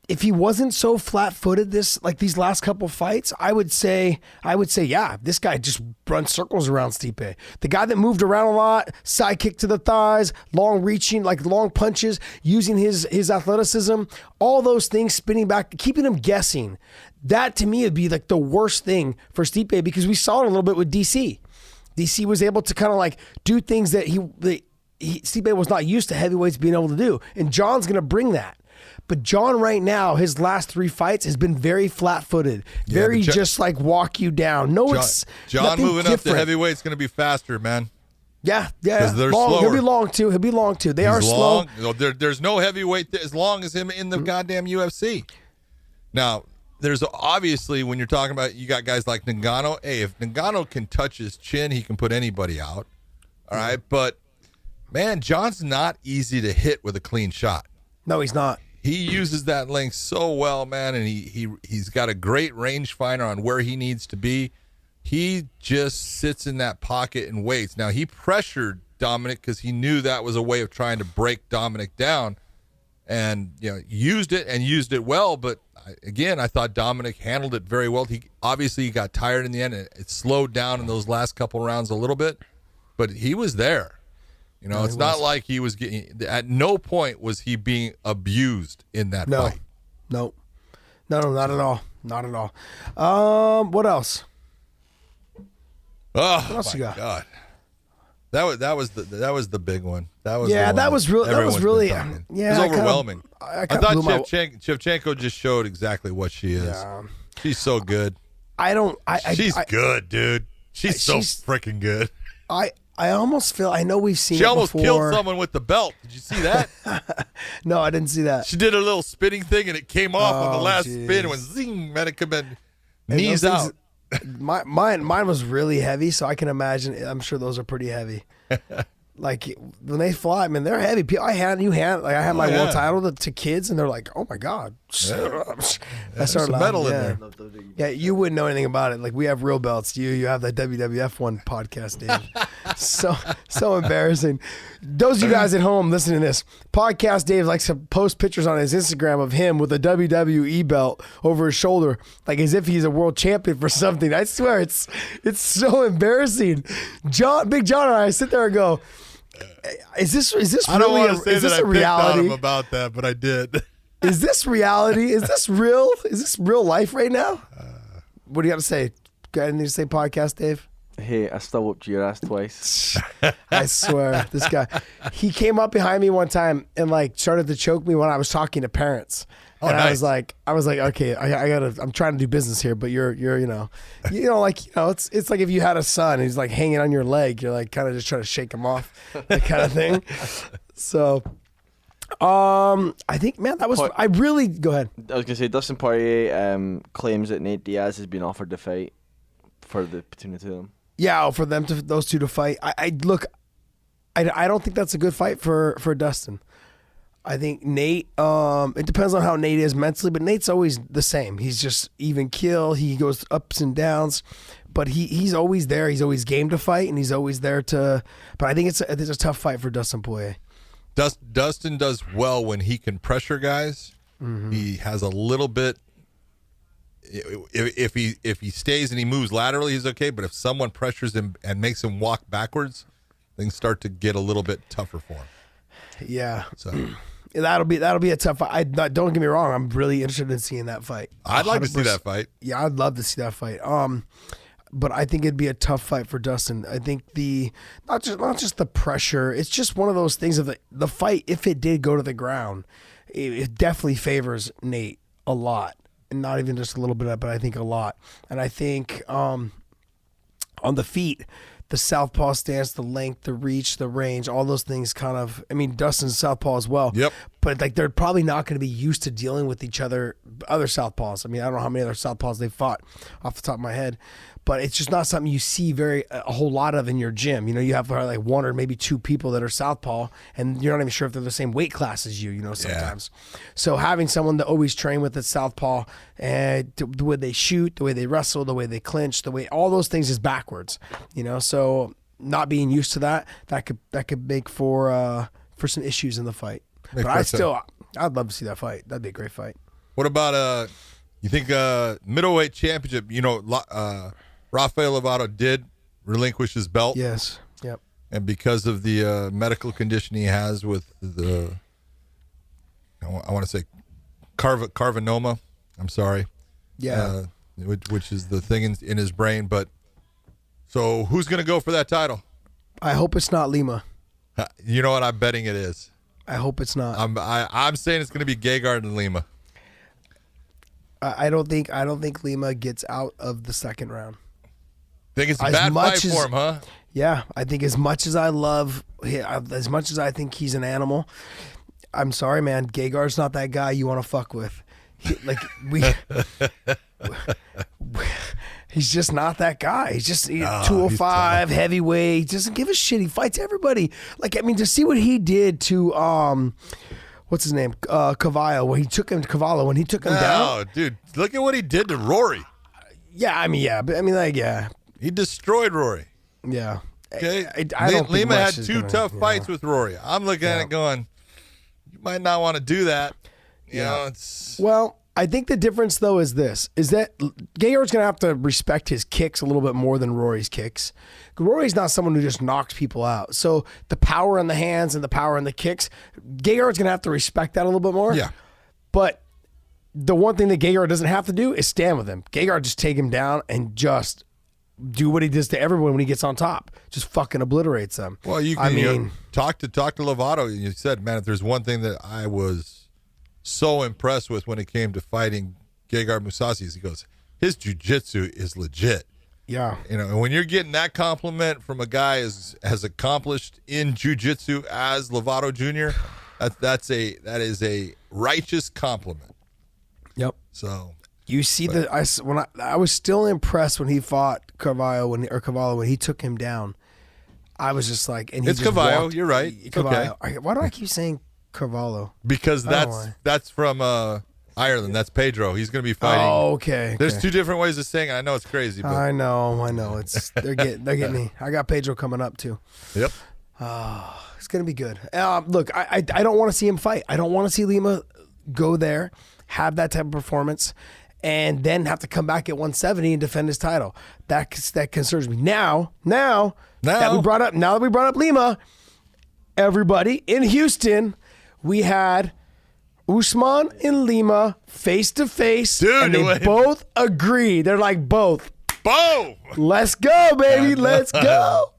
S2: if he wasn't so flat-footed these last couple fights, I would say, yeah, this guy just runs circles around Stipe. The guy that moved around a lot, side kick to the thighs, long reaching, like long punches, using his athleticism, all those things, spinning back, keeping him guessing. That to me would be like the worst thing for Stipe, because we saw it a little bit with DC. DC was able to kind of like do things that Stipe was not used to heavyweights being able to do, and John's going to bring that. But John right now, his last 3 fights has been very flat-footed, very just like walk you down. No, it's
S3: John moving
S2: different.
S3: up to heavyweight is going to be faster, man.
S2: Yeah.
S3: Because they're slower.
S2: He'll be long too. They are slow.
S3: There's no heavyweight as long as him in the goddamn UFC. Now, there's obviously, when you're talking about, you got guys like Ngannou. Hey, if Ngannou can touch his chin, he can put anybody out. All right, but man, John's not easy to hit with a clean shot.
S2: No, he's not.
S3: He uses that length so well, man, and he's got a great rangefinder on where he needs to be. He just sits in that pocket and waits. Now, he pressured Dominic because he knew that was a way of trying to break Dominic down, and used it well. But again, I thought Dominic handled it very well. He obviously got tired in the end, and it slowed down in those last couple rounds a little bit, but he was there. It's not like he was getting. At no point was he being abused in that fight.
S2: No, not at all. Not at all. What else?
S3: Oh,
S2: what else you got?
S3: God. That was the big one. That was
S2: that was really
S3: it was overwhelming. I thought Shevchenko just showed exactly what she is. Yeah. She's so good. She's good, dude. She's so freaking good.
S2: I almost feel, I know we've seen
S3: she
S2: it
S3: almost
S2: before.
S3: killed someone with the belt. Did you see that?
S2: No, I didn't see that.
S3: She did a little spinning thing, and it came off on the last spin and went zing. Man, it could have been knees out.
S2: Mine was really heavy, so I can imagine. I'm sure those are pretty heavy. Like when they fly, man, they're heavy. I had my world title to kids, and they're like, "Oh my god!" I started laughing.
S3: Metal in there.
S2: Yeah, you wouldn't know anything about it. Like we have real belts. You have the WWF one podcast, Dave. so embarrassing. Those of you guys at home listening to this podcast, Dave likes to post pictures on his Instagram of him with a WWE belt over his shoulder, like as if he's a world champion for something. I swear, it's so embarrassing. Big John and I sit there and go, Is this
S3: I don't
S2: really
S3: want to say that I
S2: reality?
S3: picked on him about that, but I did.
S2: Is this reality? Is this real? Is this real life right now? What do you got to say? Got anything to say, podcast, Dave?
S4: Hey, I still whooped your ass twice.
S2: I swear, this guy. He came up behind me one time and like started to choke me when I was talking to parents.
S3: Oh,
S2: and
S3: nice.
S2: I was like, okay, I gotta. I'm trying to do business here, but you're it's like if you had a son, and he's like hanging on your leg, you're like kind of just trying to shake him off, that kind of thing. So, I think, man, that was. I really go ahead.
S4: I was gonna say Dustin Poirier claims that Nate Diaz has been offered the fight between the two of them. Yeah,
S2: for those two to fight. I don't think that's a good fight for Dustin. I think Nate, it depends on how Nate is mentally, but Nate's always the same. He's just even kill. He goes ups and downs, but he's always there. He's always game to fight, and he's always there to. But I think it's a tough fight for Dustin Poirier.
S3: Dustin does well when he can pressure guys. Mm-hmm. He has a little bit. If he stays and he moves laterally, he's okay. But if someone pressures him and makes him walk backwards, things start to get a little bit tougher for him.
S2: Yeah.
S3: So.
S2: That'll be a tough fight. Don't get me wrong. I'm really interested in seeing that fight.
S3: I'd like to see that fight.
S2: Yeah, I'd love to see that fight. But I think it'd be a tough fight for Dustin. I think not just the pressure. It's just one of those things of the fight. If it did go to the ground, it definitely favors Nate a lot, and not even just a little bit, but I think a lot. And I think on the feet, the southpaw stance, the length, the reach, the range, all those things kind of, I mean, Dustin's southpaw as well.
S3: Yep.
S2: But like they're probably not going to be used to dealing with each other, other southpaws. I mean, I don't know how many other southpaws they've fought off the top of my head, but it's just not something you see a whole lot of in your gym. You know, you have like one or maybe two people that are southpaw, and you're not even sure if they're the same weight class as you, sometimes. Yeah. So having someone that always train with a southpaw, and the way they shoot, the way they wrestle, the way they clinch, the way all those things is backwards, so not being used to that could make for some issues in the fight. But I'd love to see that fight. That'd be a great fight.
S3: What about you think middleweight championship? You know, Rafael Lovato did relinquish his belt.
S2: Yes. Yep.
S3: And because of the medical condition he has with the, I want to say, carcinoma. I'm sorry.
S2: Yeah.
S3: Which is the thing in his brain. But so who's going to go for that title?
S2: I hope it's not Lima.
S3: You know what? I'm betting it is.
S2: I hope it's not.
S3: I'm saying it's going to be Gegard and Lima.
S2: I don't think Lima gets out of the second round.
S3: Think it's a bad fight for him, huh?
S2: Yeah, I think as much as I love, as much as I think he's an animal, I'm sorry, man. Gegard's not that guy you want to fuck with. He's just not that guy. He's just 205 heavyweight. He doesn't give a shit. He fights everybody. Like, I mean, to see what he did to what's his name, Cavallo, when he took him down.
S3: Oh, dude, look at what he did to Rory.
S2: Yeah, I mean, yeah.
S3: He destroyed Rory.
S2: Yeah.
S3: Okay.
S2: I don't
S3: Lima had two tough fights with Rory. I'm looking at it going, you might not want to do that. You know, it's.
S2: Well, I think the difference, though, is that Gegard's going to have to respect his kicks a little bit more than Rory's kicks. Rory's not someone who just knocks people out. So the power in the hands and the power in the kicks, Gegard's going to have to respect that a little bit more.
S3: Yeah.
S2: But the one thing that Gegard doesn't have to do is stand with him. Gegard just take him down and just do what he does to everyone when he gets on top. Just fucking obliterates them.
S3: Well, you can talk to Lovato. You said, man, if there's one thing that I was so impressed with when it came to fighting Gegard Mousasi, he goes, his jiu-jitsu is legit.
S2: Yeah.
S3: You know, and when you're getting that compliment from a guy as accomplished in jiu-jitsu as Lovato Jr., that is a righteous compliment.
S2: Yep.
S3: So
S2: you see I was still impressed when he fought Cavallo when he took him down. I was just like, and
S3: it's Cavallo. You're right.
S2: Cavallo.
S3: Okay.
S2: Why do I keep saying Cavallo?
S3: Because that's from Ireland. That's Pedro. He's going to be fighting.
S2: Oh, okay.
S3: There's two different ways of saying it. I know it's crazy. But.
S2: I know. They're getting me. I got Pedro coming up too.
S3: Yep.
S2: It's going to be good. Look, I don't want to see him fight. I don't want to see Lima go there, have that type of performance, and then have to come back at 170 and defend his title. That concerns me. Now that we brought up Lima, everybody in Houston, we had Usman and Lima face to face, and they both agree. They're like, both.
S3: Boom.
S2: Let's go, baby. Let's go.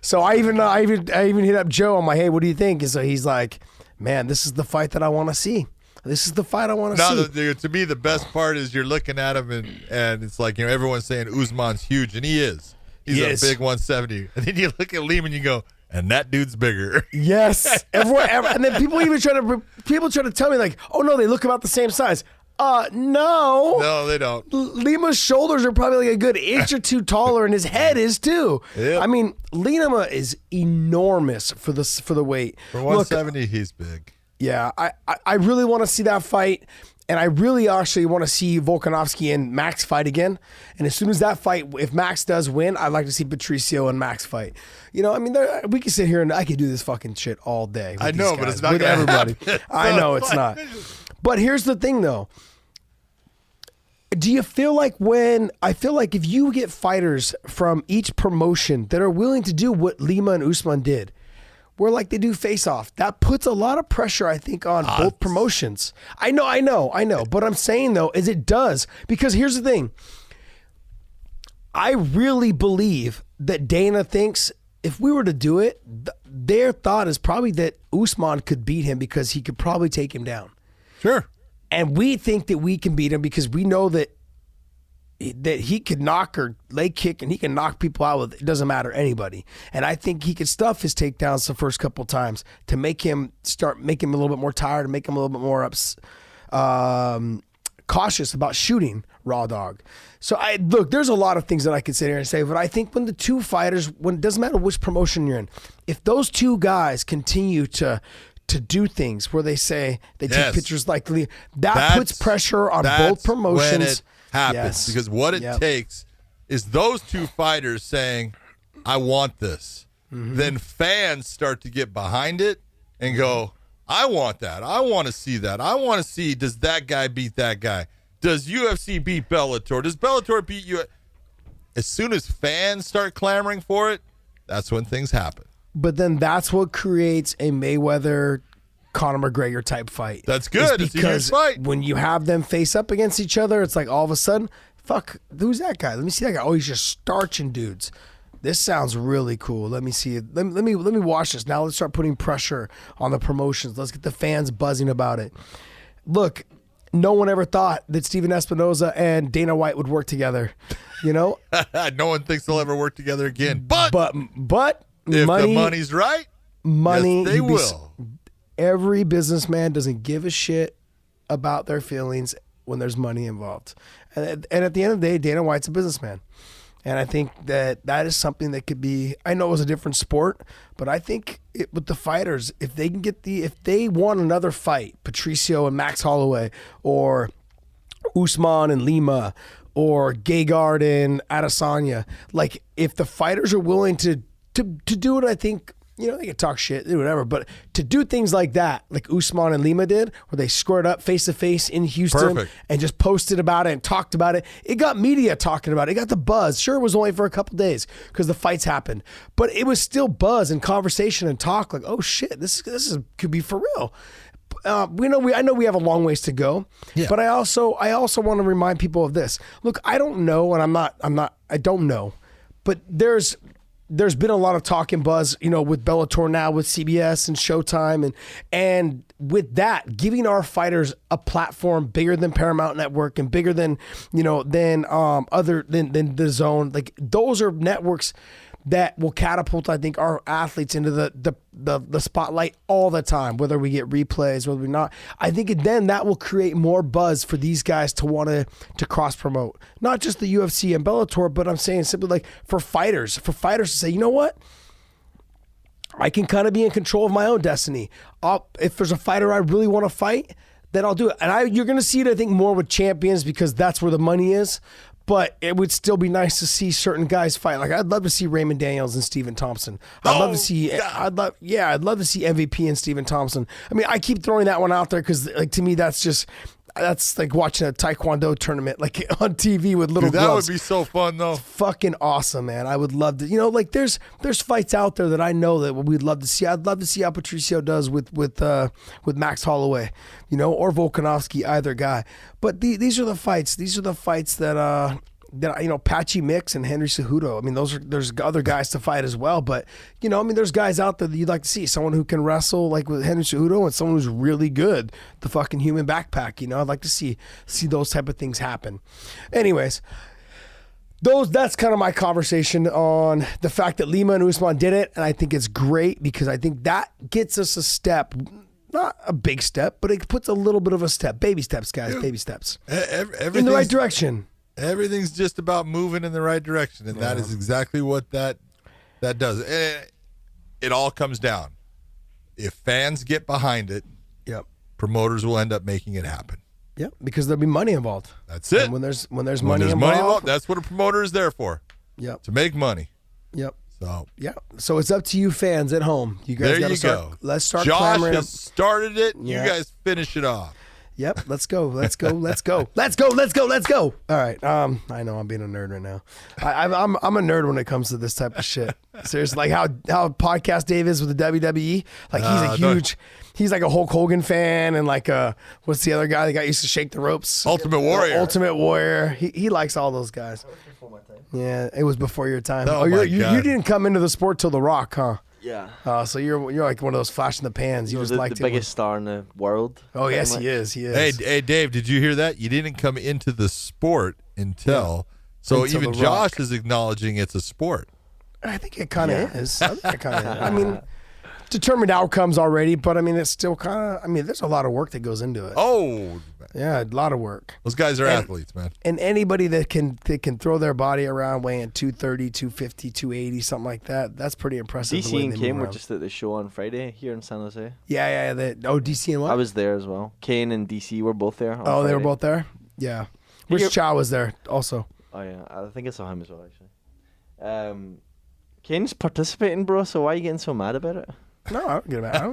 S2: So I even hit up Joe. I'm like, hey, what do you think? And so he's like, man, this is the fight that I want to see. This is the fight I want to see.
S3: To me, the best part is you're looking at him and it's like, you know, everyone's saying Usman's huge, and he is. He's a big 170. And then you look at Lima and you go, and that dude's bigger.
S2: Yes. And then people try to tell me like, oh no, they look about the same size. No,
S3: they don't.
S2: Lima's shoulders are probably like a good inch or two taller, and his head is too. Yep. I mean, Lima is enormous for the weight.
S3: For 170, he's big.
S2: Yeah, I really want to see that fight, and I really actually want to see Volkanovski and Max fight again. And as soon as that fight, if Max does win, I'd like to see Patricio and Max fight. You know, I mean, we can sit here and I could do this fucking shit all day.
S3: I know, but it's not
S2: with everybody. I know it's not. But here's the thing, though. Do you feel like if you get fighters from each promotion that are willing to do what Lima and Usman did, where like they do face off, that puts a lot of pressure, I think, on both promotions. I know. But I'm saying though, is it does, because here's the thing. I really believe that Dana thinks if we were to do it, their thought is probably that Usman could beat him because he could probably take him down.
S3: Sure.
S2: And we think that we can beat him because we know that he could knock or leg kick and he can knock people out with, it doesn't matter, anybody. And I think he could stuff his takedowns the first couple times to make him a little bit more tired and make him a little bit more cautious about shooting Raw Dog. So look, there's a lot of things that I could sit here and say, but I think when the two fighters, when it doesn't matter which promotion you're in, if those two guys continue to do things where they say they take pictures like that puts pressure on both promotions.
S3: When it happens, because what it takes is those two fighters saying, I want this. Mm-hmm. Then fans start to get behind it and go, I want that. I want to see that. I want to see, does that guy beat that guy? Does UFC beat Bellator? Does Bellator beat you? As soon as fans start clamoring for it, that's when things happen.
S2: But then that's what creates a Mayweather Conor McGregor type fight.
S3: That's good. It's a huge fight.
S2: When you have them face up against each other, it's like all of a sudden, fuck, who's that guy? Let me see that guy. Oh, he's just starching dudes. This sounds really cool. Let me see it. Let me watch this. Now let's start putting pressure on the promotions. Let's get the fans buzzing about it. Look, no one ever thought that Steven Espinoza and Dana White would work together. You know?
S3: No one thinks they'll ever work together again. But if the money's right, yes, they will.
S2: Every businessman doesn't give a shit about their feelings when there's money involved. And at the end of the day, Dana White's a businessman. And I think that is something that could be, I know it was a different sport, but I think with the fighters, if they want another fight, Patricio and Max Holloway, or Usman and Lima, or Gegard and Adesanya, like if the fighters are willing to do it, I think, they can talk shit, do whatever, but to do things like that, like Usman and Lima did, where they squared up face to face in Houston and just posted about it and talked about it, it got media talking about it. It got the buzz. Sure, it was only for a couple days because the fights happened, but it was still buzz and conversation and talk. Like, oh shit, this could be for real. I know we have a long ways to go, but I also want to remind people of this. Look, I don't know, and I don't know, but there's been a lot of talk and buzz, with Bellator now, with CBS and Showtime, and with that, giving our fighters a platform bigger than Paramount Network and bigger than than the Zone. Like those are networks that will catapult, I think, our athletes into the spotlight all the time, whether we get replays, whether we not. I think then that will create more buzz for these guys to want to cross promote, not just the UFC and Bellator, but I'm saying simply like for fighters to say, you know what? I can kind of be in control of my own destiny. If there's a fighter I really want to fight, then I'll do it. And you're going to see it, I think, more with champions because that's where the money is. But it would still be nice to see certain guys fight. Like I'd love to see Raymond Daniels and Stephen Thompson. I'd love to see MVP and Stephen Thompson. I mean, I keep throwing that one out there because, like, to me, that's like watching a Taekwondo tournament, like on TV with little gloves.
S3: That would be so fun, though.
S2: It's fucking awesome, man. I would love to. Like there's fights out there that I know that we'd love to see. I'd love to see how Patricio does with Max Holloway, or Volkanovski, either guy. But these are the fights. These are the fights that Patchy Mix and Henry Cejudo. I mean, there's other guys to fight as well. But there's guys out there that you'd like to see. Someone who can wrestle like with Henry Cejudo and someone who's really good. The fucking human backpack. I'd like to see those type of things happen. Anyways, that's kind of my conversation on the fact that Lima and Usman did it, and I think it's great because I think that gets us a step. Not a big step, but it puts a little bit of a step. Baby steps, guys. Baby steps. In the right direction.
S3: Everything's just about moving in the right direction, and that is exactly what that does. It all comes down. If fans get behind it, promoters will end up making it happen.
S2: Yep, because there'll be money involved.
S3: That's it.
S2: And when there's money involved,
S3: that's what a promoter is there for.
S2: Yep.
S3: To make money.
S2: Yep.
S3: So
S2: it's up to you fans at home. You guys
S3: there you
S2: go. Let's start
S3: Josh
S2: clamoring.
S3: has started it. You guys finish it off.
S2: Yep. Let's go. Let's go. All right. I know I'm being a nerd right now. I'm a nerd when it comes to this type of shit. Seriously, like how Podcast Dave is with the WWE. Like he's like a Hulk Hogan fan, and like what's the other guy? The guy used to shake the ropes.
S3: Ultimate Warrior.
S2: He likes all those guys. Yeah, it was before your time. You didn't come into the sport till The Rock, huh?
S4: Yeah.
S2: So you're like one of those flash in the pans. You just like
S4: the biggest star in the world.
S2: Oh yes, he is.
S3: Hey, Dave, did you hear that? You didn't come into the sport until even Josh is acknowledging it's a sport.
S2: I think it kind of is. I mean, determined outcomes already, but I mean, it's still kind of. I mean, there's a lot of work that goes into it.
S3: Oh,
S2: yeah, a lot of work.
S3: Those guys are athletes, man.
S2: And anybody that can throw their body around weighing 230, 250, 280, something like that, that's pretty impressive.
S4: DC and Kane were just at the show on Friday here in San Jose.
S2: Yeah. DC and what?
S4: I was there as well. Kane and DC were both there.
S2: Oh, They were both there? Yeah. Rich Chow was there also.
S4: Oh, yeah. I think I saw him as well, actually. Kane's participating, bro, so why are you getting so mad about it?
S2: No, I don't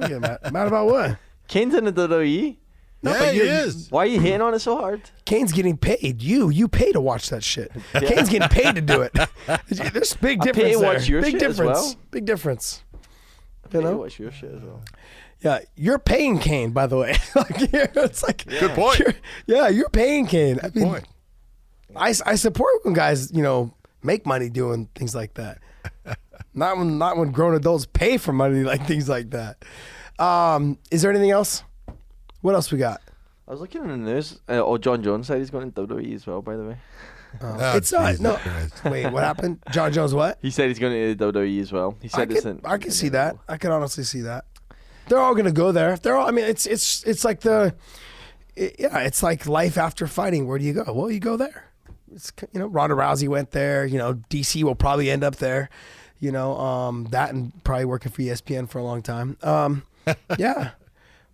S2: get mad. Mad about what?
S4: Kane's in the WWE.
S3: No, yeah, he is.
S4: Why are you hating on it so hard?
S2: Kane's getting paid. You pay to watch that shit. Yeah. Kane's getting paid to do it. There's a big difference. I pay to watch your shit as well. Big difference.
S4: You know, watch your shit as well.
S2: Yeah, you're paying Kane, by the way. It's like
S3: good point.
S2: You're paying Kane.
S3: Good point.
S2: I support when guys make money doing things like that. not when grown adults pay for money like things like that. Is there anything else? What else we got?
S4: I was looking in the news. John Jones said he's going to WWE as well, by the way.
S2: It's no. Wait, what happened? John Jones what?
S4: He said he's going to WWE as well. He said
S2: I can see that. I can honestly see that. They're all going to go there. They're all. I mean, it's like it's like life after fighting. Where do you go? Well, you go there. It's Ronda Rousey went there. DC will probably end up there. That and probably working for ESPN for a long time. Yeah.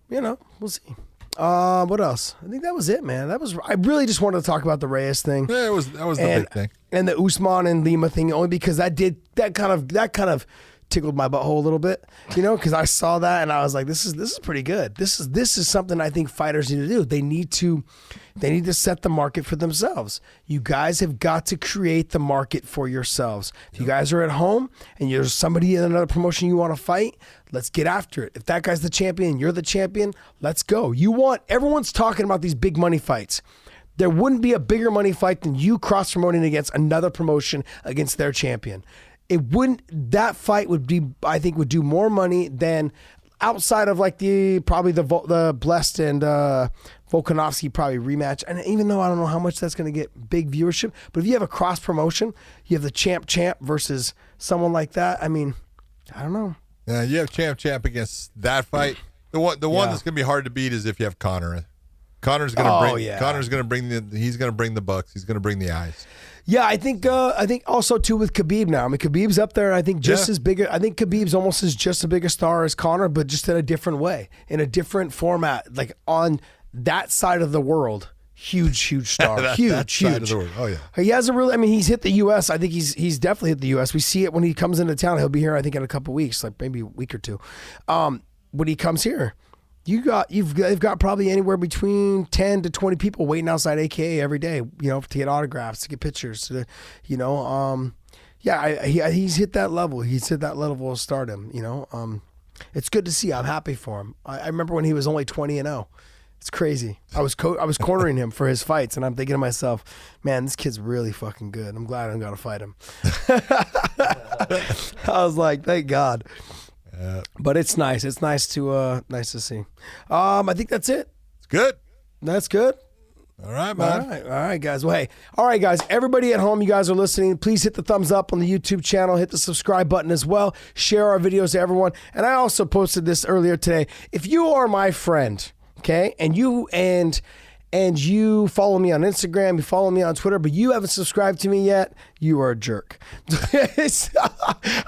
S2: We'll see. What else? I think that was it, man. I really just wanted to talk about the Reyes thing.
S3: Yeah, that was the big thing.
S2: And the Usman and Lima thing, only because that kind of tickled my butthole a little bit, because I saw that and I was like, this is pretty good. This is something I think fighters need to do. They need to set the market for themselves. You guys have got to create the market for yourselves. If you guys are at home and there's somebody in another promotion you want to fight, let's get after it. If that guy's the champion, you're the champion, let's go. Everyone's talking about these big money fights. There wouldn't be a bigger money fight than you cross-promoting against another promotion against their champion. That fight would do more money than outside of like the Blessed and Volkanovski probably rematch. And even though I don't know how much that's going to get big viewership, but if you have a cross promotion, you have the champ versus someone like that. I mean, I don't know.
S3: Yeah, you have champ against that fight. The one that's going to be hard to beat is if you have Conor. Connor's going to bring the bucks. He's going to bring the eyes.
S2: Yeah, I think also too with Khabib now. I mean, Khabib's up there. I think just as big. I think Khabib's almost as just as big a star as Conor, but just in a different way, in a different format, like on that side of the world. Huge star. huge.
S3: Side of the world. Oh yeah.
S2: He hasn't really. I mean, he's hit the U.S. I think he's definitely hit the U.S. We see it when he comes into town. He'll be here, I think, in a couple of weeks, like maybe a week or two. When he comes here. You've got probably anywhere between 10 to 20 people waiting outside AKA every day, to get autographs, to get pictures, he's hit that level. He's hit that level of stardom, It's good to see. I'm happy for him. I remember when he was only 20-0. It's crazy. I was cornering him for his fights, and I'm thinking to myself, man, this kid's really fucking good. I'm glad I'm going to fight him. I was like, thank God. But it's nice. It's nice to see. I think that's it.
S3: It's good.
S2: That's good.
S3: All right, man.
S2: All right, guys. Well, hey, all right, guys. Everybody at home, you guys are listening. Please hit the thumbs up on the YouTube channel. Hit the subscribe button as well. Share our videos to everyone. And I also posted this earlier today. If you are my friend, okay, and you follow me on Instagram, you follow me on Twitter, but you haven't subscribed to me yet, you are a jerk.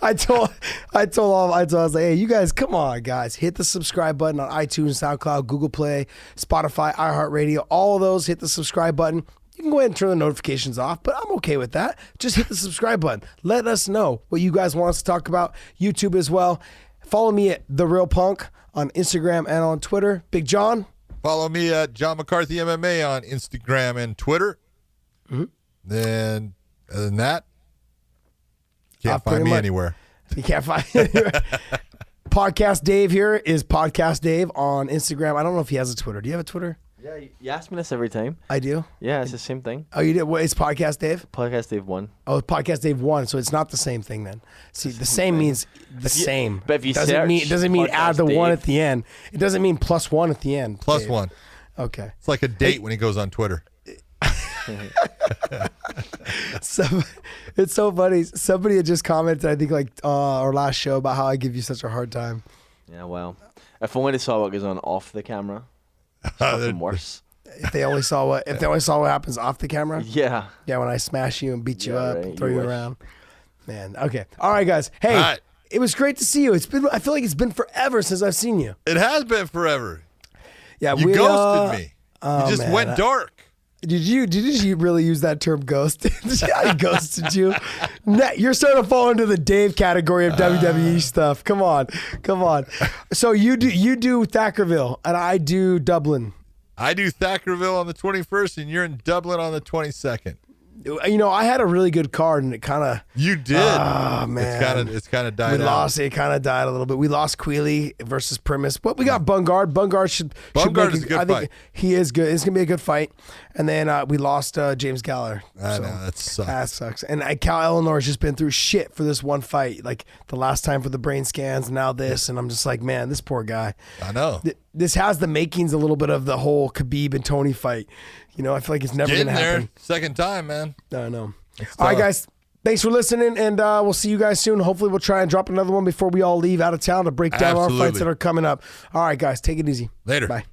S2: I was like, hey, you guys, come on, guys. Hit the subscribe button on iTunes, SoundCloud, Google Play, Spotify, iHeartRadio, all of those. Hit the subscribe button. You can go ahead and turn the notifications off, but I'm okay with that. Just hit the subscribe button. Let us know what you guys want us to talk about. YouTube as well. Follow me at The Real Punk on Instagram and on Twitter. Big John.
S3: Follow me at John McCarthy MMA on Instagram and Twitter. Mm-hmm. Then, other than that, you can't find me anywhere.
S2: You can't find me anywhere. Podcast Dave here is Podcast Dave on Instagram. I don't know if he has a Twitter. Do you have a Twitter?
S4: Yeah, you ask me this every time.
S2: I do?
S4: Yeah, it's the same thing.
S2: Oh, you did? What, it's Podcast Dave?
S4: Podcast Dave 1.
S2: Oh, Podcast Dave 1, so it's not the same thing then. See, the same means the same.
S4: But if you
S2: doesn't mean add the
S4: Dave.
S2: 1 at the end. It doesn't mean +1 at the end.
S3: Plus
S2: Dave.
S3: 1.
S2: Okay.
S3: It's like a date when he goes on Twitter.
S2: So, it's so funny. Somebody had just commented, I think, like our last show about how I give you such a hard time.
S4: Yeah, well, if only they saw what goes on off the camera, it's nothing worse.
S2: If they only saw what happens off the camera.
S4: Yeah.
S2: Yeah, when I smash you and beat you up, and throw you around. Man, okay. All right, guys. Hey, It was great to see you. I feel like it's been forever since I've seen you.
S3: It has been forever.
S2: Yeah,
S3: you ghosted me. You just went dark.
S2: Did you really use that term ghost? I ghosted you. You're starting to fall into the Dave category of WWE stuff. Come on. So you do Thackerville and I do Dublin.
S3: I do Thackerville on the 21st and you're in Dublin on the 22nd.
S2: You know, I had a really good card, and it kind of...
S3: You did.
S2: Oh, man.
S3: It's kind of died out.
S2: We lost. It kind of died a little bit. We lost Quealy versus Primus, but we got Bungard. Bungard should
S3: is a good fight.
S2: He is good. It's going to be a good fight. And then we lost James Gallagher.
S3: I know. That sucks.
S2: That sucks. And Cal Eleanor has just been through shit for this one fight. Like the last time for the brain scans, and now this. And I'm just like, man, this poor guy.
S3: I know.
S2: This has the makings a little bit of the whole Khabib and Tony fight. You know, I feel like it's never going to happen.
S3: Second time, man.
S2: I know. All right, guys. Thanks for listening, and we'll see you guys soon. Hopefully, we'll try and drop another one before we all leave out of town to break down our fights that are coming up. All right, guys. Take it easy.
S3: Later.
S2: Bye.